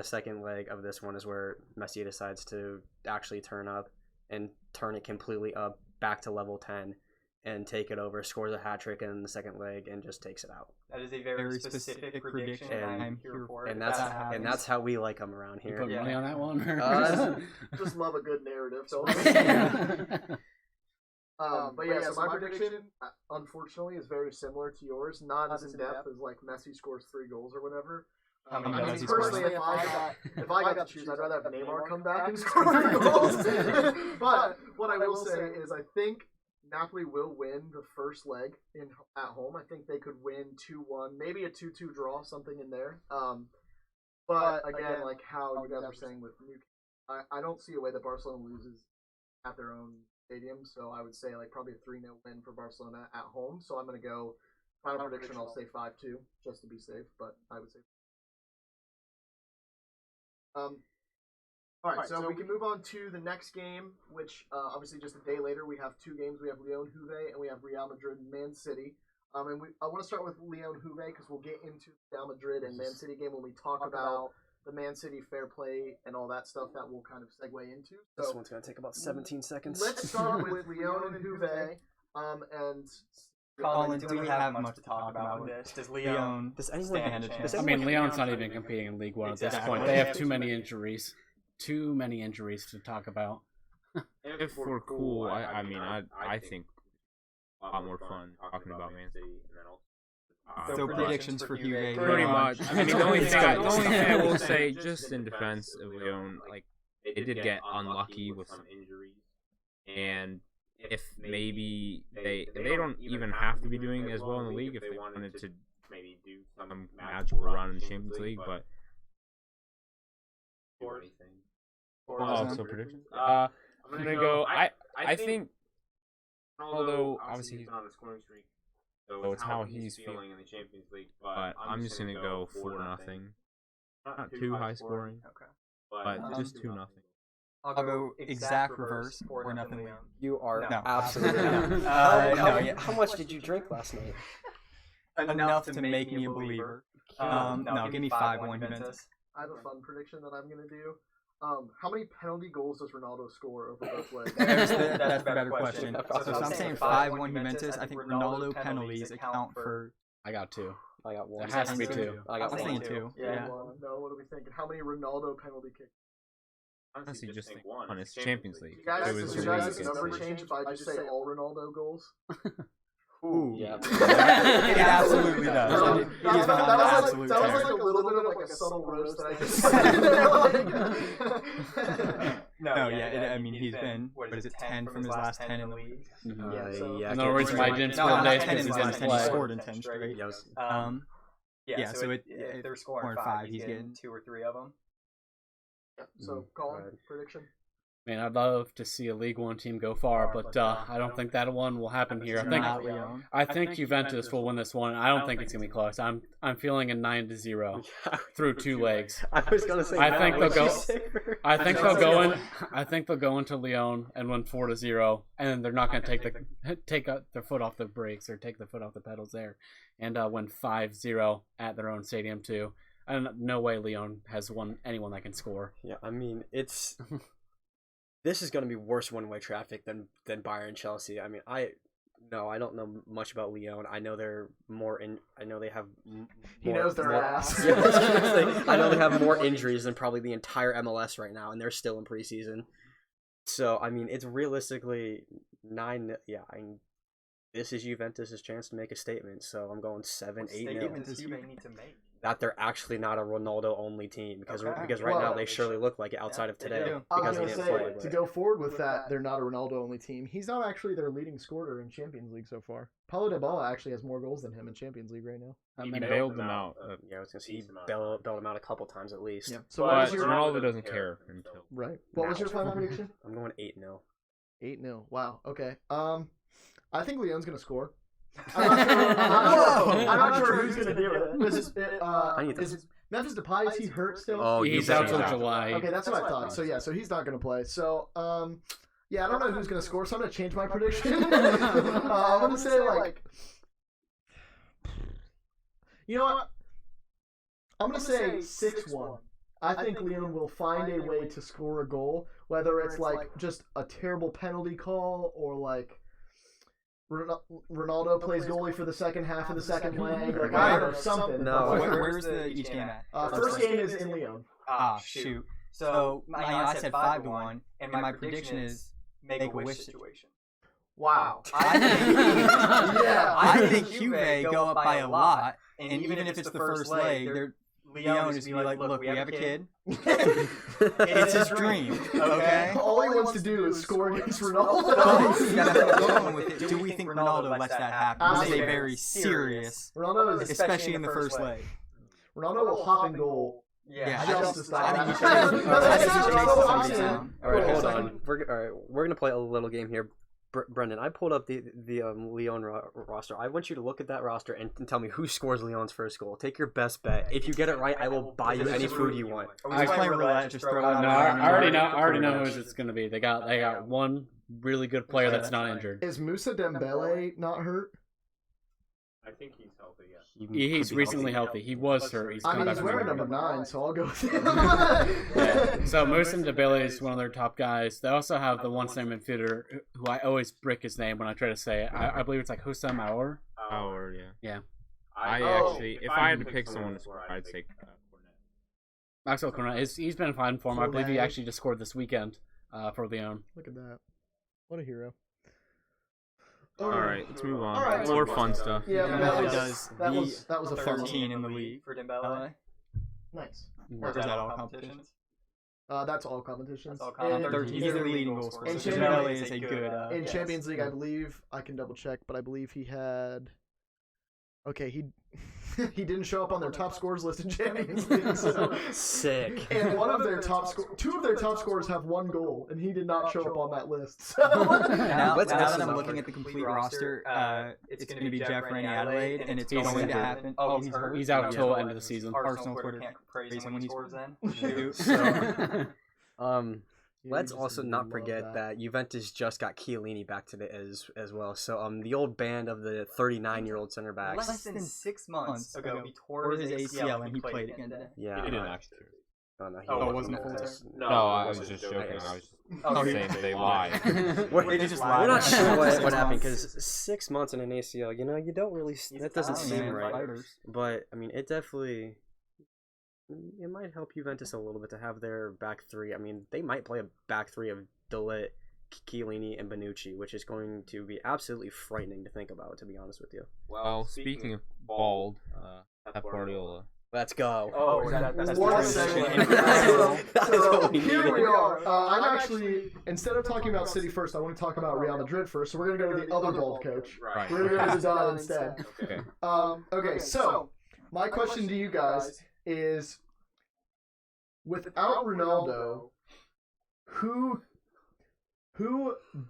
second leg of this one is where Messi decides to actually turn up and turn it completely up back to level 10 and take it over, scores a hat trick in the second leg, and just takes it out. That is a very specific prediction, and I'm here for it. And that's how we like them around You here. put money on that one? Just love a good narrative. So, Yeah. but yeah, so my prediction, unfortunately, is very similar to yours. Not as in depth as like Messi scores 3 goals or whatever. How many I does mean, he score? personally, if I got to choose, I'd rather have Neymar come back and score 3 goals. But what I will say is, I think Napoli will win the first leg at home. I think they could win 2-1, maybe a 2-2 draw, something in there. But again, like how you guys were saying with Newcastle, I don't see a way that Barcelona loses at their own stadium. So I would say like probably a 3-0 win for Barcelona at home. So I'm going to go final prediction. I'll say 5-2 just to be safe, but I would say. All right, so we can move on to the next game, which obviously just a day later we have 2 games. We have Lyon Juve and we have Real Madrid and Man City. I want to start with Lyon Juve because we'll get into Real Madrid and Man City game when we talk about the Man City fair play and all that stuff that we'll kind of segue into. So This one's going to take about 17 seconds. let's start with Lyon and Juve. And Colin, do we have much to talk about with this? Does Lyon Does anyone- stand a does chance? I mean, Lyon's not even competing in League One at this Exactly. point. They have too many injuries. Too many injuries to talk about. If we're cool, I think a lot more fun talking about Man City and then also. So predictions for Juve. Pretty much. I mean, the only thing I will say, just in defense of Lyon, like they did get unlucky with some injuries, and if maybe they don't even have to be doing as well in the league if they wanted to maybe do some magical run in the Champions League, but. So predictions. I'm gonna go. I think. Although obviously he's on a scoring streak, so it's how he's feeling in the Champions League. But I'm just gonna go 4-0. Not too high scoring. Okay. But just 2-0. I'll go exact reverse, 4-0 Lyon. You are No. absolutely No. not. How much did you drink last night? Enough to make me a believer. No, give me 5-1 Juventus. I have a fun prediction that I'm going to do. How many penalty goals does Ronaldo score over both legs? That's the better question. So I'm saying 5-1 Juventus. I think Ronaldo penalties account for. I got 2. I got 1. It has to be 2. I got I'm saying 1. 2. Yeah. No, what are we thinking? How many Ronaldo penalty kicks? Honestly, just think one. It's Champions League. You guys, It was does really your guys' good. number change if I just say all Ronaldo goals? Ooh. Yeah. It absolutely does. That He's been on an was absolute like tear. a little bit of like a subtle roast that I just said. No, yeah. I mean, he's been, what is it, 10 from his last 10 in the league? Yeah. No reason why I didn't No, score not days 10 in because his he last didn't 10. He play. scored in 10 straight. Yes. Yeah, so if they're scoring 5, he's Mm-hmm. getting 2 or 3 of them. So, Colin, prediction? Man, I'd love to see a League One team go far, but I don't think that one will happen here. I think Juventus will win this one. I don't think it's gonna be close. I'm feeling a 9-0 through 2 legs. I was gonna say. I think they'll go. I think That's they'll go in. good. I think they'll go into Lyon and win 4-0, and then they're not gonna take their foot off the brakes or take their foot off the pedals there, and win 5-0 at their own stadium too. And no way Lyon has anyone that can score. Yeah, I mean it's. This is going to be worse one-way traffic than Bayern Chelsea. I mean, I don't know much about Lyon. I know they're more in. I know they have. He knows their ass. Yeah, I know they have more injuries than probably the entire MLS right now, and they're still in preseason. So I mean, it's realistically 9. Yeah, this is Juventus' chance to make a statement. So I'm going 7-8 Statement 0. does Juve need to make? That they're actually not a Ronaldo-only team because Okay. because right Well, now they surely look like it outside of they today do. I was because he going to didn't say, play. to But go forward with that, they're not a Ronaldo-only team. He's not actually their leading scorer in Champions League so far. Paulo Dybala actually has more goals than him in Champions League right now. He bailed them out. yeah, I was gonna say he bailed him out a couple times at least. Yeah. So what But was your Ronaldo doesn't care until. right? What was your final prediction? I'm going 8-0. 8-0. Wow. Okay. I think Lyon's gonna score. I'm not sure who's gonna do it. Is Memphis Depay, is he hurt still? Oh, He's out till July. Okay, that's what I thought. So he's not gonna play. So yeah, I don't know who's gonna score. So I'm gonna change my prediction. I'm gonna say like, you know what? I'm gonna say 6-1. I think Lyon will find a way to score a goal, whether it's like just a terrible penalty call or like Ronaldo plays goalie for the second half of the second leg, like I don't know, something. No. Where's each game at? First game is in Lyon. Shoot. So I said 5-1, and my prediction is make a wish situation. Wow. I think Juve go up by a lot, and even if it's the first leg, Lyon is gonna be like, look, we have a kid. It's his dream. Okay. All he wants to do is score against Ronaldo. Do we think Ronaldo lets that happen? This is a very serious, Ronaldo is especially in the first leg. Ronaldo will hop and goal. Yeah, Just to stop I think that. All right, hold on. We're gonna play a little game here. Brendan, I pulled up the Lyon roster. I want you to look at that roster and tell me who scores Lyon's first goal. Take your best bet. If you get it right, I will buy you any food you want. I was playing roulette. Just throw it out. No, I already know who it's gonna be. They got one really good player that's not injured. Is Moussa Dembele not hurt? I think he's healthy. Yeah. He's recently healthy. He was hurt. He's coming back He's from wearing injury. number 9, so I'll go with him. Yeah. So Moussa Dembele is one of their top guys. They also have the one center midfielder who I always brick his name when I try to say it. I believe it's like Hosam Aour. Aour, yeah. Yeah. I actually, if I had to pick someone to score, I'd say Cornet. Maxwell Cornet. He's been fine for him. I believe he actually just scored this weekend for Lyon. Look at that. What a hero. All right, let's move on. All right. More fun stuff. Yeah, that was a fun 13 in the league for Dembele. Nice. Or is that all competitions? That's all competitions. That's all competitions. He's their leading goal scorer. So Dembele is a good. In Champions League, I believe, I can double check, but I believe he had. Okay, he didn't show up on their top scorers list in Champions League. So. Sick. And two of their top scorers have one goal, and he did not show up on that list. So. Now that I'm looking at the complete roster, it's going to be Jeff Rennie Adelaide, and it's going to happen. Oh, he's hurt. He's out until the end of the season. Arsenal Twitter can't praise him when he scores then. Let's also not forget that Juventus just got Chiellini back today as well. So the old band of the 39-year-old center backs. Less than 6 months ago, he tore his ACL and he played again today. Yeah. He didn't actually. Oh, no, it wasn't a full tear? No, I was just joking. I was saying that they lied. They just lied. We're not sure what 6 happened months. because 6 months in an ACL, you don't really. That doesn't seem right. But I mean, it definitely. It might help Juventus a little bit to have their back three. I mean, they might play a back three of De Ligt, Chiellini, and Bonucci, which is going to be absolutely frightening to think about, to be honest with you. Well, speaking of bald, Pep Guardiola. Let's go. Oh, that's One second. So here we are. I'm actually, instead of talking about City first, I want to talk about Real Madrid first. So we're going to go to the other bald coach. Right. We're going to go to Zidane instead. Okay. Okay, so my question to you guys is, without Ronaldo, who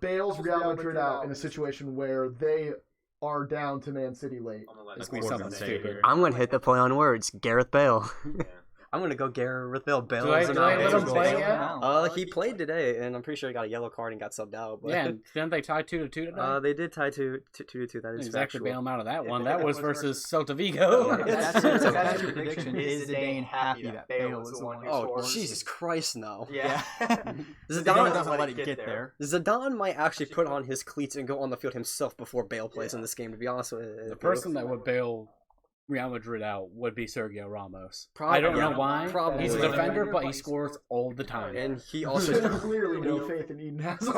bails Real Madrid out in a situation where they are down to Man City late? It's gonna be something stupid. I'm going to hit the play on words. Gareth Bale. I'm going to go Gareth Bale. Bale Do I is let him not- play yet? He played today, and I'm pretty sure he got a yellow card and got subbed out. But, Yeah, and didn't they tie 2-2 today? they did tie 2-2. That is Exactly, factual. bail him out of that one. That was versus Celta Vigo. That's your prediction. Is Zidane happy that Bale is the one who Oh, scores? Jesus Christ, no. Yeah. Zidane doesn't let it get there. Zidane might actually put on his cleats and go on the field himself before Bale plays in this game, to be honest with you. The person that would bail Real Madrid out would be Sergio Ramos. Probably, I don't know yeah, why. probably. He's a defender, but he scores all the time. And he Also, also... clearly no faith in Eden Hazard.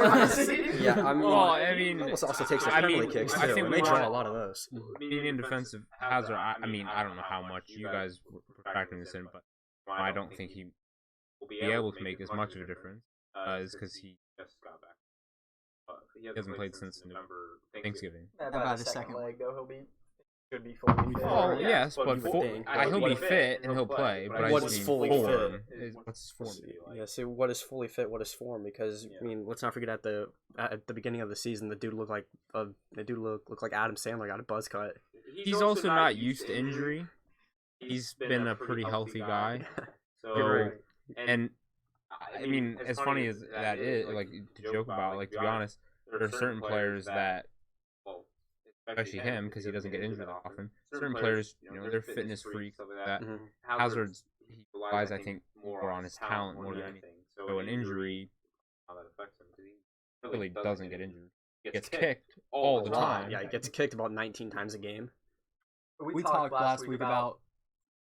yeah, I mean... Well, I mean, he also takes the I penalty mean, kicks, I too, think and we they draw might- a lot of those. Being in defensive Hazard, I mean, I don't know how much you guys were factoring this in, but I don't think he will be able to make as much of a difference is because he just got back. He hasn't played since November Thanksgiving. By the second leg, though, he'll be should be fully fit. Oh yes, but you would think. he'll be fit and he'll play. But I What just is mean fully form. fit? What's form? Yeah, so what is fully fit? What is form? Because I mean, let's not forget at the beginning of the season, the dude looked like looked like Adam Sandler got a buzz cut. He's also not used to injury. He's been a pretty healthy guy. So, and I mean, as funny as that is, like to joke about, like to be honest, there are certain players that, well, especially him because he doesn't get injured that often. Certain players, they're fitness freaks, stuff like that. Mhm. Hazard's he relies, I think, more on his talent more than anything. So an injury, how that affects him because he really doesn't get injured. He gets kicked all the time. Yeah, he gets kicked about 19 times a game. We talked last week about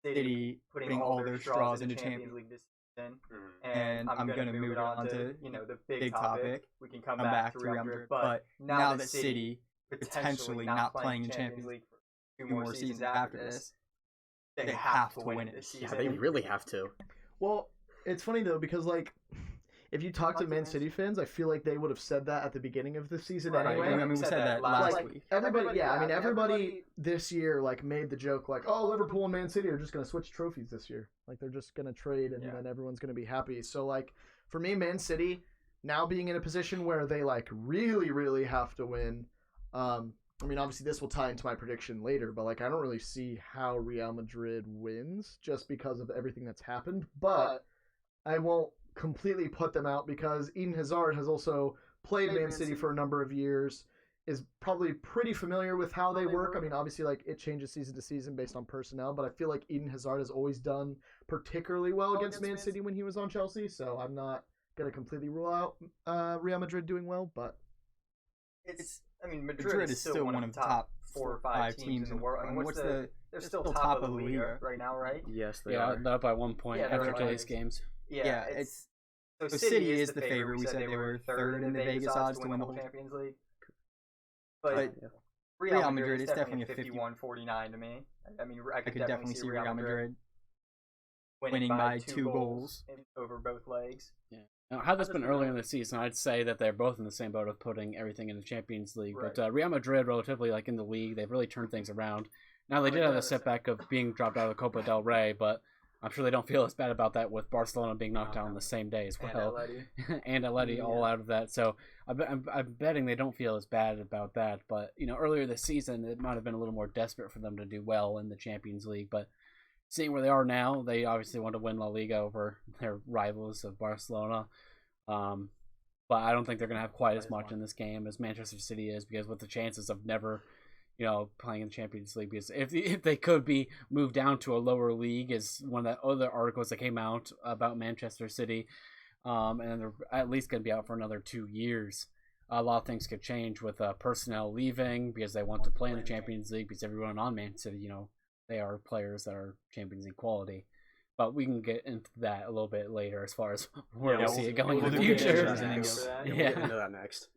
City putting all their straws into Champions League this season, and I'm going to move it on to the big topic. We can come back to Real Madrid, but now that City potentially not playing in Champions League for 2 more seasons after this, they have to win it this season. Yeah, they really have to. Well, it's funny though because like if you talk to Man City fans, I feel like they would have said that at the beginning of the season anyway. I mean, we said that last week. Everybody this year like made the joke like, oh, Liverpool and Man City are just gonna switch trophies this year. Like they're just gonna trade and then everyone's gonna be happy. So like for me, Man City now being in a position where they like really, really have to win. I mean, obviously this will tie into my prediction later, but like I don't really see how Real Madrid wins just because of everything that's happened. But I won't completely put them out because Eden Hazard has also played Man City for a number of years, is probably pretty familiar with how they work. I mean, obviously, like it changes season to season based on personnel, but I feel like Eden Hazard has always done particularly well against Man City when he was on Chelsea. So I'm not gonna completely rule out Real Madrid doing well, but Madrid is still one of the top 4 or 5 teams in the world. I mean, they're still top of the league right now, right? Yes, they are. They're up by 1 point after today's games. Yeah, so City is the favorite. We said they were third in the Vegas odds to win the whole Champions League. But Real Madrid is definitely a 51-49 to me. I mean, I could definitely see Real Madrid winning by 2 goals over both legs. Yeah. Now, had this been earlier in the season, I'd say that they're both in the same boat of putting everything in the Champions League. Right. But Real Madrid, relatively like in the league, they've really turned things around. Now they did have a setback of being dropped out of the Copa del Rey, but I'm sure they don't feel as bad about that with Barcelona being knocked out on the same day as well. And Atleti all out of that. So I'm betting they don't feel as bad about that. But, earlier this season, it might have been a little more desperate for them to do well in the Champions League. But seeing where they are now, they obviously want to win La Liga over their rivals of Barcelona. But I don't think they're going to have quite as much in this game as Manchester City is, because with the chances of never playing in the Champions League, because if they could be moved down to a lower league, is one of the other articles that came out about Manchester City, and they're at least going to be out for another 2 years. A lot of things could change with personnel leaving because they want to play in the Champions League, because everyone on Man City, they are players that are Champions League quality. But we can get into that a little bit later as far as where we see it going in the future. We'll get into that next,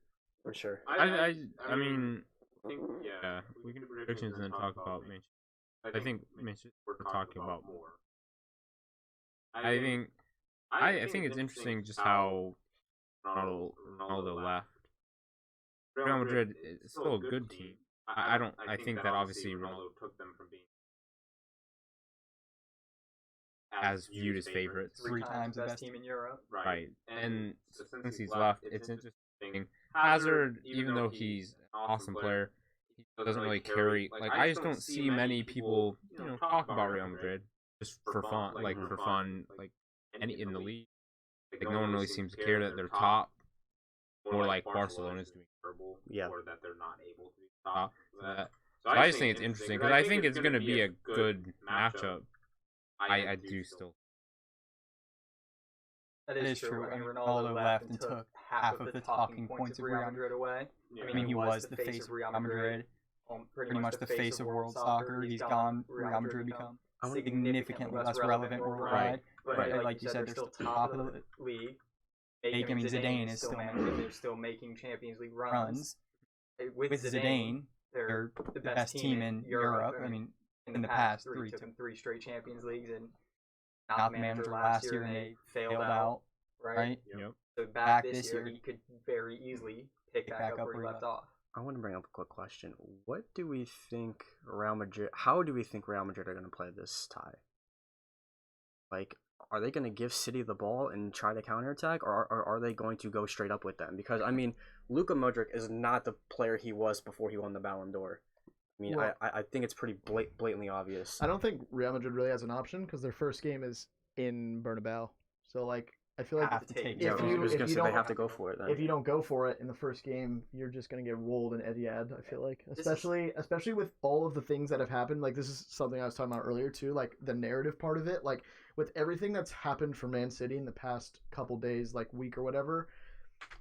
for sure. I mean, we can do predictions and then talk about Manchester. I think Manchester we're talking about more. I think it's interesting just how Ronaldo left. Real Madrid is still a good team. I think that obviously Ronaldo took them from being as viewed as favorites. 3 times the best team in Europe. Right. And since he's left, it's interesting. Hazard, even though he's an awesome player, he doesn't really carry. Like, I just don't see many people, talk about Real Madrid just for fun, like any in the league. Like, no one really seems to care that they're top. More like Barcelona's doing terrible, or that they're not able to be top. So I just think it's interesting because I think it's going to be a good matchup. I do still. That is true. I mean, Ronaldo left and took half of the talking points of Real Madrid away. I mean, he was the face of Real Madrid, pretty much the face of world soccer. He's gone. Real Madrid become significantly less relevant worldwide. But like you said, they're still top of the league. I mean, Zidane is still managing. They're still making Champions League runs. With Zidane, they're the best team in Europe. I mean, in the past, took them 3 straight Champions Leagues and not the manager last year, and they failed out, right? Yep. So back this year, he could very easily pick back up where he left off. I want to bring up a quick question. What do we think Real Madrid? How do we think Real Madrid are going to play this tie? Like, are they going to give City the ball and try to counterattack, or are they going to go straight up with them? Because I mean, Luka Modric is not the player he was before he won the Ballon d'Or. I mean, Well, I think it's pretty blatantly obvious. I don't think Real Madrid really has an option because their first game is in Bernabeu. So like, I feel like Have to take Yeah, if I you was going if to you say they don't have to go for it then. if you don't go for it in the first game, you're just gonna get rolled in Etihad. I feel like, especially with all of the things that have happened. Like this is something I was talking about earlier too. Like the narrative part of it. Like with everything that's happened for Man City in the past couple days, like week or whatever,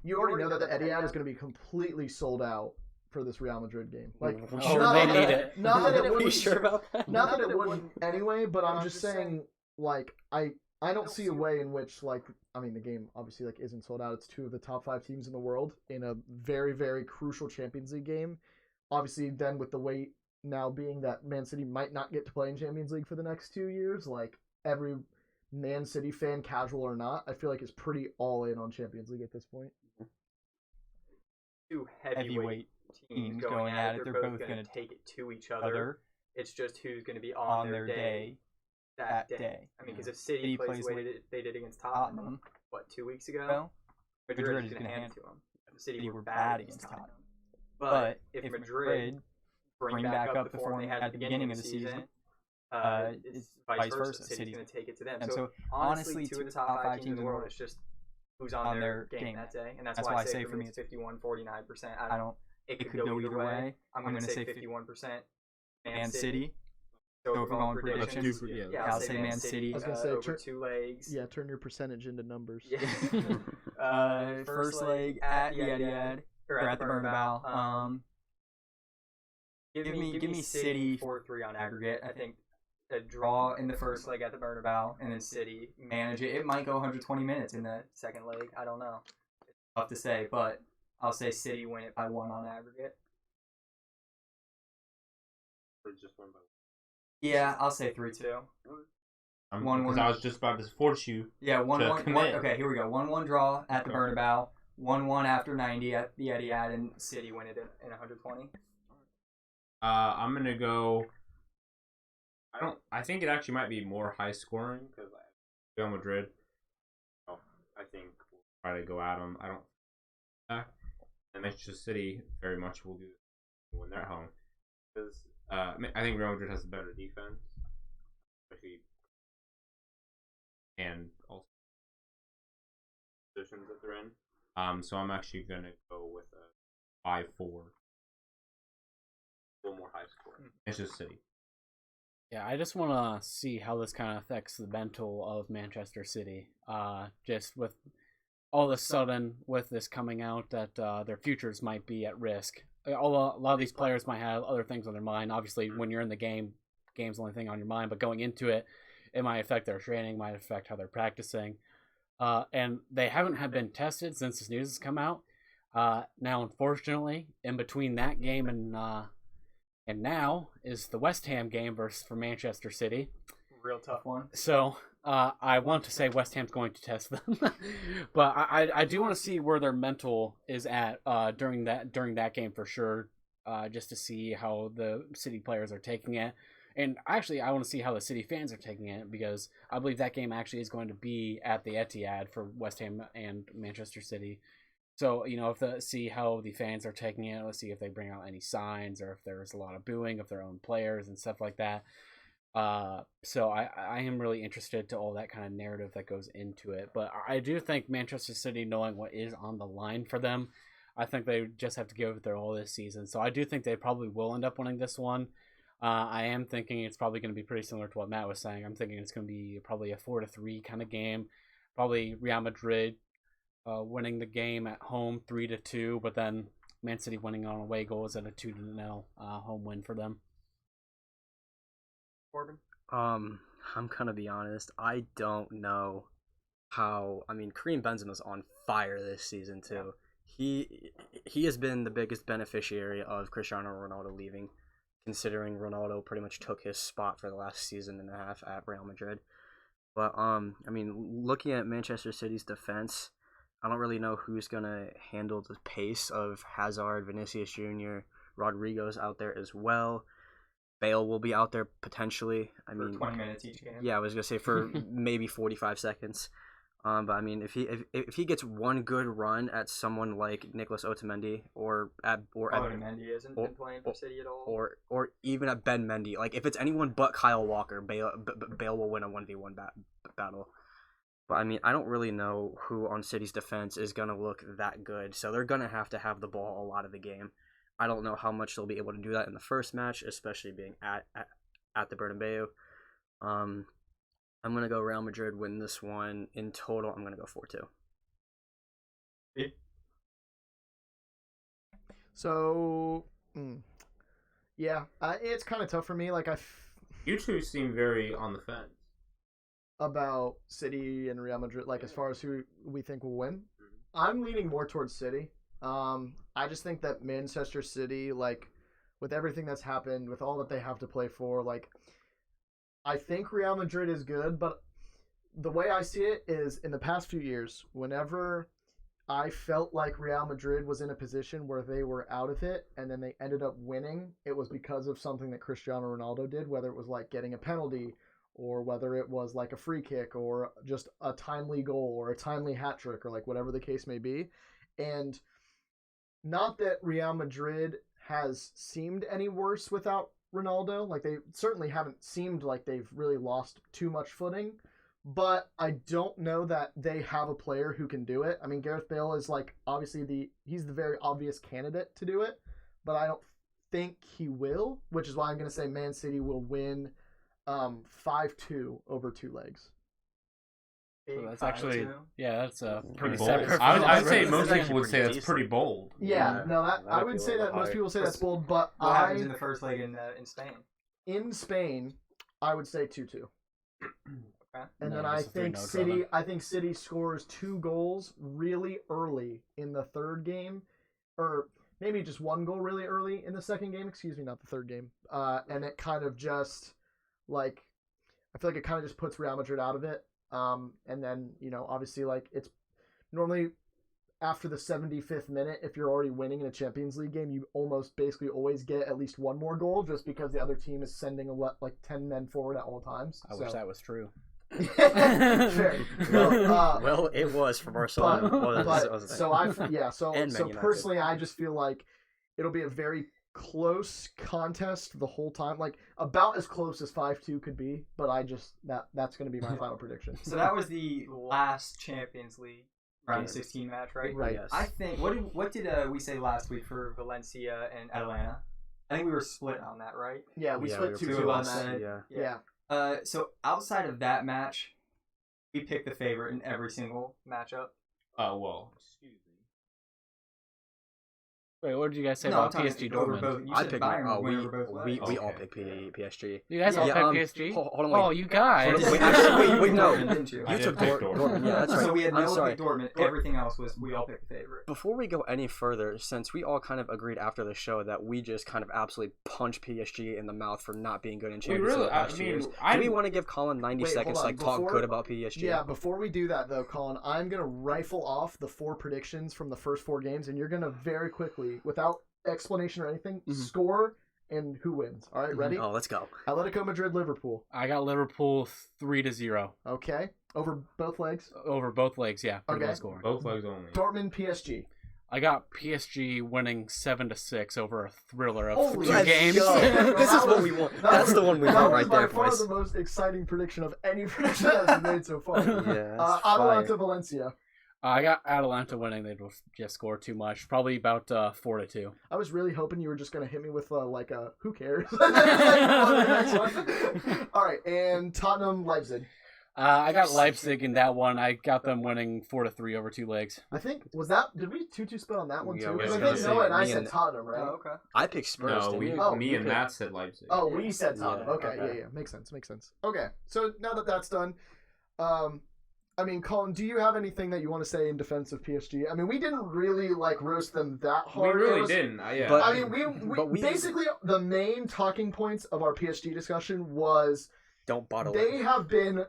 you already know that the Etihad is gonna be completely sold out for this Real Madrid game. Like, Sure, not they that- need it. Not that it Are you wouldn't. sure about that? Not that it wouldn't anyway, but I'm just saying, like, I don't see a way in which, like, I mean, the game obviously like isn't sold out. It's two of the top 5 teams in the world in a very, very crucial Champions League game. Obviously, then with the weight now being that Man City might not get to play in Champions League for the next 2 years, like every Man City fan, casual or not, I feel like is pretty all in on Champions League at this point. Two Heavyweight teams going at it. They're both going to take it to each other. It's just who's going to be on their day that day. I mean, because if City plays the way they did against Tottenham, what, 2 weeks ago? Well, Madrid is going to hand it to them. City were bad bad against Tottenham. But if Madrid bring back up the form they had at the beginning of the season, it's vice versa. City's going to take it to them. And So honestly, two of the top 5 teams in the world, it's just who's on their game that day. And that's why I say for me it's 51, 49%. I don't. It could go either way. I'm going to say 51% Man City. So if we're going predictions, yeah, I'll say Man City. I was gonna say, over 2 legs. Yeah, turn your percentage into numbers. Yeah. First leg at the Etihad or at the Bernabeu. Give me City 4-3 on aggregate. I think a draw in the first leg at the Bernabeu, and then City manage it. It might go 120 minutes in the second leg. I don't know. It's tough to say, but I'll say City win it by 1 on aggregate. Just one by Yeah, I'll say 3-2. because I was just about to force you. Yeah, 1-1. to commit. Okay, here we go. 1-1 draw at the Okay. Bernabeu. 1-1 after 90 at the Etihad, and City win it in 120. I'm gonna go. I think it actually might be more high scoring because Real Madrid. Oh, I think we'll try to go at them. I don't. And Manchester City very much will do when they're at home because I think Real Madrid has a better defense, especially and also positions that they're in. So I'm actually gonna go with a 5-4. A little more high scoring. Manchester City. Yeah, I just want to see how this kind of affects the mental of Manchester City. Just with all of a sudden, with this coming out, that their futures might be at risk. A lot of these players might have other things on their mind. Obviously, when you're in the game's the only thing on your mind. But going into it, it might affect their training, might affect how they're practicing. And they haven't been tested since this news has come out. Now, unfortunately, in between that game and now is the West Ham game for Manchester City. Real tough one. So I want to say West Ham's going to test them, but I do want to see where their mental is at during that game for sure, just to see how the City players are taking it, and actually I want to see how the City fans are taking it because I believe that game actually is going to be at the Etihad for West Ham and Manchester City. So, see how the fans are taking it. Let's see if they bring out any signs or if there's a lot of booing of their own players and stuff like that. So I am really interested to all that kind of narrative that goes into it. But I do think Manchester City, knowing what is on the line for them, I think they just have to give it their all this season. So I do think they probably will end up winning this one. I am thinking it's probably going to be pretty similar to what Matt was saying. I'm thinking it's going to be probably a 4-3 kind of game. Probably Real Madrid winning the game at home 3-2, but then Man City winning on away goals at a 2-0 home win for them. Corbin? I'm gonna be honest. I don't know how. I mean, Karim Benzema's on fire this season too. Yeah. He has been the biggest beneficiary of Cristiano Ronaldo leaving, considering Ronaldo pretty much took his spot for the last season and a half at Real Madrid. But I mean, looking at Manchester City's defense, I don't really know who's gonna handle the pace of Hazard, Vinicius Jr., Rodrigo's out there as well. Bale will be out there potentially. I For mean, 20 minutes each game. yeah, I was gonna say for maybe 45 seconds. But I mean, if he gets one good run at someone like Nicolas Otamendi Otamendi hasn't been playing for City at all. or even at Ben Mendy, like if it's anyone but Kyle Walker, Bale will win a 1v1 battle. But I mean, I don't really know who on City's defense is gonna look that good, so they're gonna have to have the ball a lot of the game. I don't know how much they'll be able to do that in the first match, especially being at the Bernabeu. I'm going to go Real Madrid win this one. In total, I'm going to go 4-2. So, yeah, it's kind of tough for me. Like, You two seem very on the fence. About City and Real Madrid, like as far as who we think will win. I'm leaning more towards City. I just think that Manchester City, like, with everything that's happened, with all that they have to play for, like, I think Real Madrid is good, but the way I see it is in the past few years, whenever I felt like Real Madrid was in a position where they were out of it and then they ended up winning, it was because of something that Cristiano Ronaldo did, whether it was like getting a penalty or whether it was like a free kick or just a timely goal or a timely hat trick or like whatever the case may be. And not that Real Madrid has seemed any worse without Ronaldo. Like, they certainly haven't seemed like they've really lost too much footing, but I don't know that they have a player who can do it. I mean, Gareth Bale is like obviously he's the very obvious candidate to do it, but I don't think he will, which is why I'm going to say Man City will win 5-2 over 2 legs. So that's actually, that's Pretty bold. sacrifice. I'd say most That's people would say that's decent. pretty bold. Yeah, no, that I would would be a say little that most high. people say that's bold, but What happens in the first leg in Spain? in Spain, I would say 2-2. Okay. And No, then just a 3-0 City, I think City scores 2 goals really early in the third game, or maybe just 1 goal really early in the second game. Excuse me, not the third game. And it kind of just like, I feel like it kind of just puts Real Madrid out of it. And then, obviously, like, it's normally after the 75th minute, if you're already winning in a Champions League game, you almost basically always get at least 1 more goal just because the other team is sending like 10 men forward at all times. I wish that was true. Fair. Well, it was for Barcelona. So personally, I just feel like it'll be a very close contest the whole time, like about as close as 5-2 could be, but that's going to be my final prediction. So that was the last Champions League round of 16 match, right? Right. Yes. I think what did we say last week for Valencia and Atlanta? I think we were split on that, right? Yeah, we split we 2-2 were on both that. said- Yeah. So outside of that match, we picked the favorite in every single matchup. Well, excuse me. Wait, what did you guys say No, I'm about talking PSG over Dortmund? both. You I said picked Bayern would win over both we legs. all Okay. picked PSG. You guys all Yeah, picked PSG? hold on, wait. Oh, you guys. Hold on, Wait, actually, wait, you no. Dortmund, didn't you? I You did took pick Dortmund. Dortmund. Yeah, that's right. So we had I'm no sorry. pick Dortmund. Everything else was we all picked the favorite. Before we go any further, since we all kind of agreed after the show that we just kind of absolutely punched PSG in the mouth for not being good in We Champions League really, the past few years, I do we want to give Colin 90 Wait, seconds hold to on. talk Before- good about PSG? Yeah, before we do that, though, Colin, I'm going to rifle off the 4 predictions from the first 4 games, and you're going to very quickly, without explanation or anything, score and who wins. All right, ready? Oh, let's go. Atletico Madrid, Liverpool. I got Liverpool 3-0 Okay. Over both legs. over both legs. Yeah, pretty Okay. low scoring. both legs only. Dortmund, PSG. I got PSG winning 7-6 over a thriller of Holy 2 let's games. go. This is That what was- we want. that That's was- the one we that want was right by there, far boys. the most exciting prediction of any prediction that's been made so far. Yeah, that's Atalanta, fire. Valencia. I got Atalanta winning. They just scored too much. Probably about 4-2. I was really hoping you were just going to hit me with who cares? All right, and Tottenham, Leipzig. I got Leipzig in that one. I got them winning 4-3 over 2 legs. I think, did we 2-2 split on that one Yeah, too? we Because I was think gonna Noah say, and I me said and- Tottenham, right? Oh, okay. I picked Spurs. No, didn't we, you? Oh, me and okay. Matt said Leipzig. Oh, we said Tottenham. Yeah, Okay, okay. yeah. Makes sense. Okay, so now that that's done, I mean, Colin, do you have anything that you want to say in defense of PSG? I mean, we didn't really roast them that we hard. It really was- didn't. Yeah. But- I mean, But we- basically the main talking points of our PSG discussion was Don't bottle they it. have been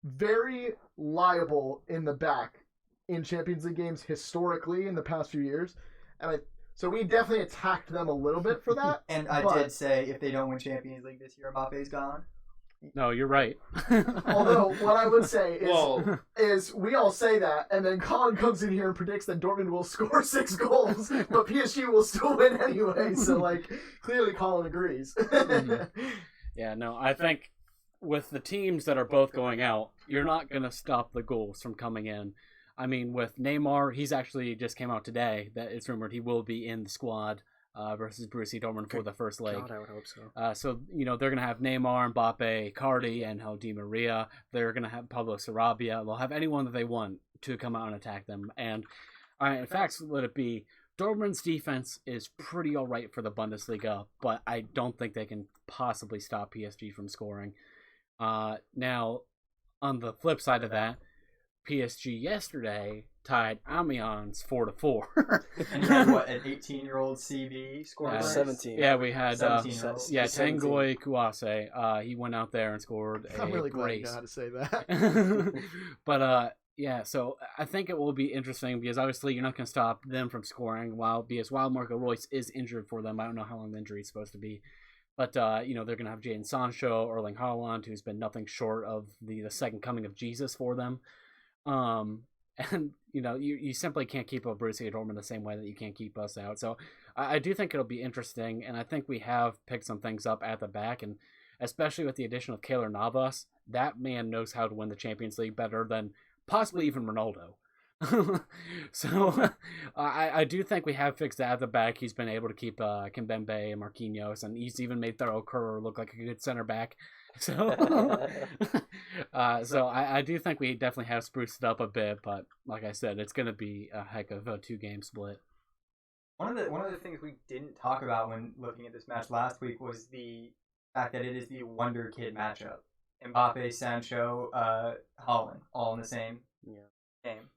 very liable in the back in Champions League games historically in the past few years. So we definitely attacked them a little bit for that. And I did say if they don't win Champions League this year, Mbappe's gone. No, you're right. Although, what I would say is we all say that, and then Colin comes in here and predicts that Dortmund will score 6 goals, but PSG will still win anyway. So, like, clearly Colin agrees. Yeah, no, I think with the teams that are both going out, you're not going to stop the goals from coming in. I mean, with Neymar, he's actually just came out today that it's rumored he will be in the squad versus Borussia Dortmund for the first leg. God, I would hope so. So, they're going to have Neymar, Mbappe, Cardi, and Di Maria. They're going to have Pablo Sarabia. They'll have anyone that they want to come out and attack them. And in fact, let it be, Dortmund's defense is pretty all right for the Bundesliga, but I don't think they can possibly stop PSG from scoring. Now, on the flip side of that, PSG yesterday tied Amiens 4-4. And you had an 18-year-old CB scored? 17. Yeah, we had 17-year-olds. Tanguy Kouasse. He went out there and scored a I'm really glad you brace. know how to say that. But yeah, so I think it will be interesting because obviously you're not going to stop them from scoring while Marco Reus is injured for them. I don't know how long the injury is supposed to be. But, they're going to have Jadon Sancho, Erling Haaland, who's been nothing short of the second coming of Jesus for them. And, you simply can't keep up Borussia Dortmund the same way that you can't keep us out. So I do think it'll be interesting, and I think we have picked some things up at the back, and especially with the addition of Keylor Navas, that man knows how to win the Champions League better than possibly even Ronaldo. So I do think we have fixed that at the back. He's been able to keep Kimpembe and Marquinhos, and he's even made Thero Kerr look like a good center back. So so I do think we definitely have spruced it up a bit, but like I said, it's going to be a heck of a 2-game split. One of the things we didn't talk about when looking at this match last week was the fact that it is the Wonder Kid matchup. Mbappe, Sancho, Haaland, all in the same game.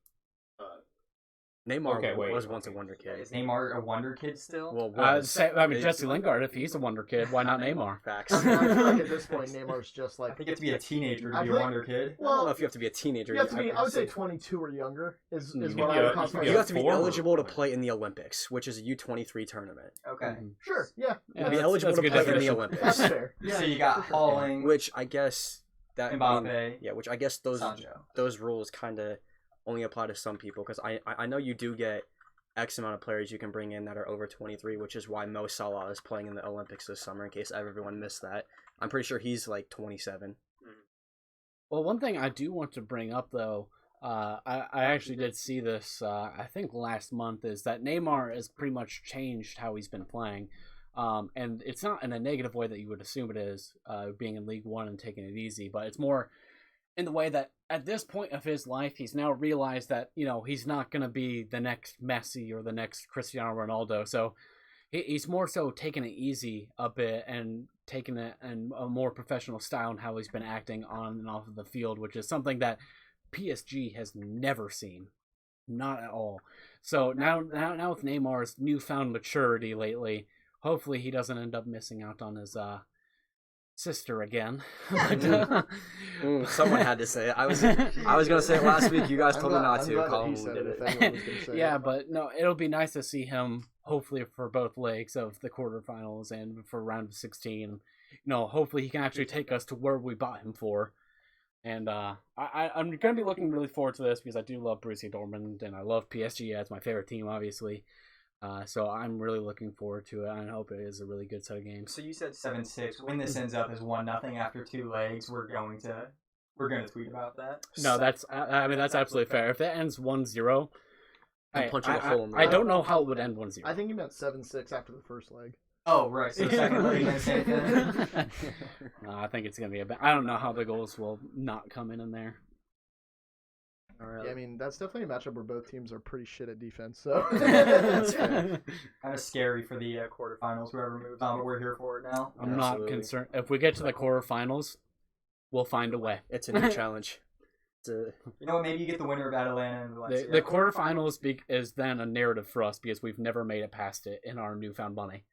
Neymar was once a wonder kid. Is Neymar a wonder kid still? Well, Jesse Lingard, if he's a wonder kid, why not Neymar? Facts. I feel like at this point, Neymar's just I like. think you have to be a teenager to be a wonder kid. I don't know if you have to be a teenager. You have to be, I would say 22 or younger is what I Yeah, would classify. You have to be former. eligible to play in the Olympics, which is a U23 tournament. Okay. Sure, yeah. Yeah, Be that's eligible a to good play in the definition. Olympics. That's fair. Yeah, So you got for sure. Haaland, Which I guess Mbappe, which I guess those Sancho. rules kind of only apply to some people because I know you do get X amount of players you can bring in that are over 23, which is why Mo Salah is playing in the Olympics this summer. In case everyone missed that, I'm pretty sure he's like 27. Well, one thing I do want to bring up, though, I actually did see this, I think last month, is that Neymar has pretty much changed how he's been playing. And it's not in a negative way that you would assume it is, being in League One and taking it easy, but it's more in the way that at this point of his life, he's now realized that, he's not going to be the next Messi or the next Cristiano Ronaldo. So he's more so taking it easy a bit and taking it in a more professional style in how he's been acting on and off of the field, which is something that PSG has never seen. Not at all. So now with Neymar's newfound maturity lately, hopefully he doesn't end up missing out on his sister again. Someone had to say it. I was gonna say it last week. You guys told me not to. Colin said did it. it. If anyone was gonna say Yeah, it. but no, it'll be nice to see him hopefully for both legs of the quarterfinals and for round of 16. Hopefully he can actually take us to where we bought him for. And I'm going to be looking really forward to this because I do love Borussia Dortmund and I love PSG as my favorite team, obviously. So I'm really looking forward to it. And I hope it is a really good set of games. So you said 7-6. When this ends up as 1-0 after 2 legs, we're going to tweet about that. No, that's absolutely fair. If it ends 1-0, I'm punching a hole in the I wall. don't know how it would end 1-0. I think he meant 7-6 after the first leg. Oh, right. So the second leg, then same thing. No, I think it's going to be I don't know how the goals will not come in there. All right. Yeah, I mean, that's definitely a matchup where both teams are pretty shit at defense. So Kind of scary for the quarterfinals, whoever moves on, but we're here for it now. I'm not Absolutely. concerned. If we get to the quarterfinals, we'll find a way. It's a new challenge. You know what? Maybe you get the winner of Atalanta and Valencia. The quarterfinals is then a narrative for us because we've never made it past it in our newfound money.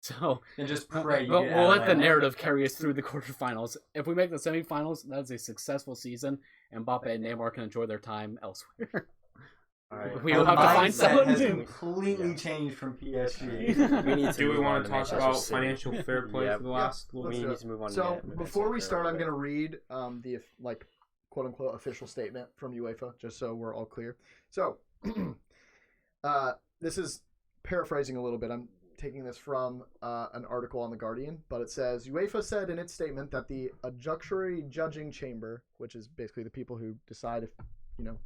So And just pray you we'll get let the Atalanta. narrative carry us through the quarterfinals. If we make the semifinals, that's a successful season, and Mbappe and Neymar can enjoy their time elsewhere. Alright. We will have to find mindset someone has to. completely changed from PSG. We need to Do we move want on to talk Manchester about City. financial fair play Yeah, for the last little let's We do bit? need to move on. So to before we Manchester start, I'm City. going to read the like quote unquote official statement from UEFA, just so we're all clear. So this is paraphrasing a little bit. I'm taking this from an article on The Guardian, but it says UEFA said in its statement that the adjudicatory judging chamber, which is basically the people who decide if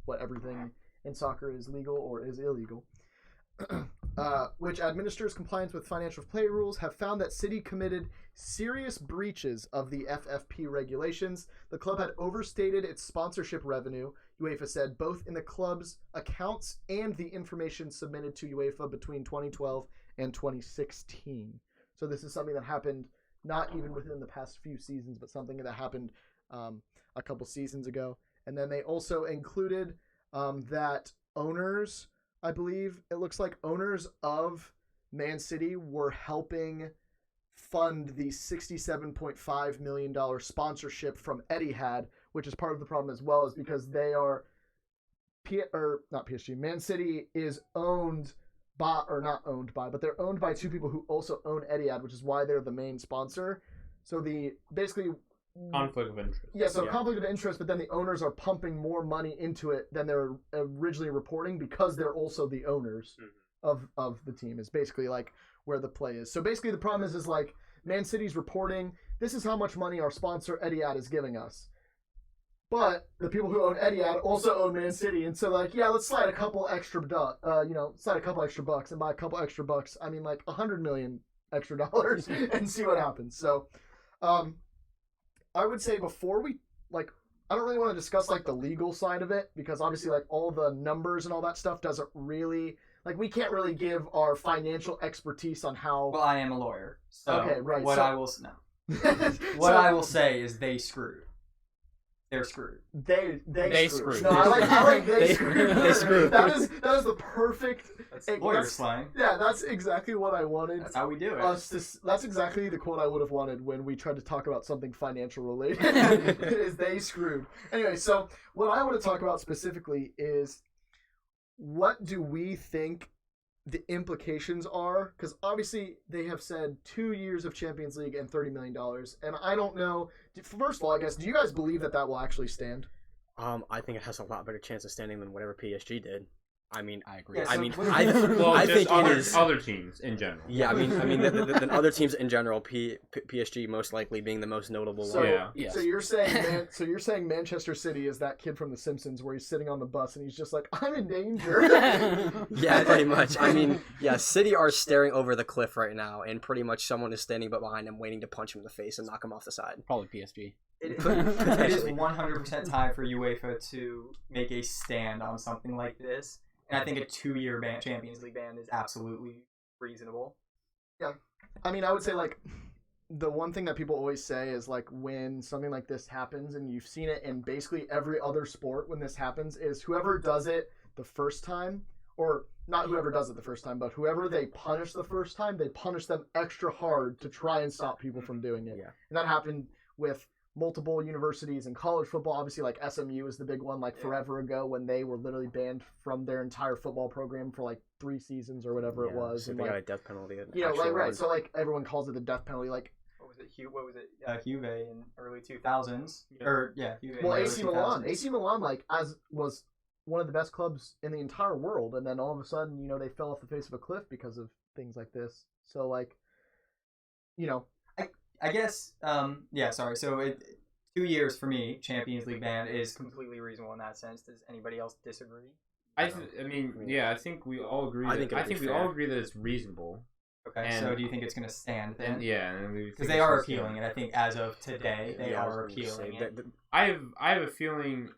what everything in soccer is legal or is illegal, which administers compliance with financial play rules, have found that City committed serious breaches of the FFP regulations. The club had overstated its sponsorship revenue, UEFA said, both in the club's accounts and the information submitted to UEFA between 2012 and 2016. So this is something that happened not even within the past few seasons, but something that happened a couple seasons ago. And then they also included that owners, I believe it looks like owners of Man City were helping fund the $67.5 million sponsorship from Etihad, which is part of the problem as well, is because they are, not PSG, Man City is owned by, or not owned by, but they're owned by two people who also own Etihad, which is why they're the main sponsor. So the, basically, Conflict of interest. yeah, so conflict of interest, but then the owners are pumping more money into it than they're originally reporting because they're also the owners of the team, is basically like where the play is. So basically the problem is like Man City's reporting, this is how much money our sponsor Etihad is giving us. But the people who own Etihad also own Man City, and so like, yeah, let's slide a couple extra slide a couple extra bucks, and by a couple extra bucks, I mean like $100 million extra dollars and see what happens. So I would say before we, like, I don't really want to discuss, like, the legal side of it, because obviously, like, all the numbers and all that stuff doesn't really, like, we can't really give our financial expertise on how... Well, I am a lawyer, so Okay, right, what so- I will I will say is they screwed. They're screwed. They screwed. screwed. No, I like they They screwed. they screwed. That is the perfect... That's Hey, lawyer that's- slang. Yeah, that's exactly what I wanted. That's how we do it. That's exactly the quote I would have wanted when we tried to talk about something financial related. Is they screwed. Anyway, so what I want to talk about specifically is what do we think the implications are? Because obviously they have said 2 years of Champions League and $30 million, and I don't know. First of all, I guess, do you guys believe that will actually stand? I think it has a lot better chance of standing than whatever PSG did. I mean, I agree. Yeah, so I mean, what- Well, I just think it is. other teams in general. Yeah, I mean, than other teams in general, PSG most likely being the most notable So, one. Yeah. Yes. so you're saying Manchester City is that kid from The Simpsons where he's sitting on the bus and he's just like, I'm in danger. Yeah, pretty much. I mean, yeah, City are staring over the cliff right now, and pretty much someone is standing behind him, waiting to punch him in the face and knock him off the side. Probably PSG. It is Potentially. 100% time for UEFA to make a stand on something like this. And I think a 2-year Champions League ban is absolutely reasonable. I mean, I would say, like, the one thing that people always say is, like, when something like this happens, and you've seen it in basically every other sport when this happens, is whoever does it the first time, or not whoever does it the first time, but whoever they punish the first time, they punish them extra hard to try and stop people from doing it. Yeah. And that happened with multiple universities in college football. Obviously, like, SMU is the big one, like, forever ago when they were literally banned from their entire football program for, like, 3 seasons or whatever it was. So And, they got a like, death penalty. right. So, like, everyone calls it the death penalty. Like, What was it? Juve in early 2000s. Or Juve. in well, the AC early Milan. 2000s. AC Milan, like, was one of the best clubs in the entire world, and then all of a sudden, they fell off the face of a cliff because of things like this. So, like, I guess. Sorry. So 2 years for me, Champions League ban is completely reasonable in that sense. Does anybody else disagree? I think we all agree. I think it'd be we fair. all agree that it's reasonable. Okay. And- So do you think it's going to stand then? And yeah, and we Because think they it's are gonna stand. appealing it. I think as of today, they Yeah, I was are gonna say, appealing it. I have a feeling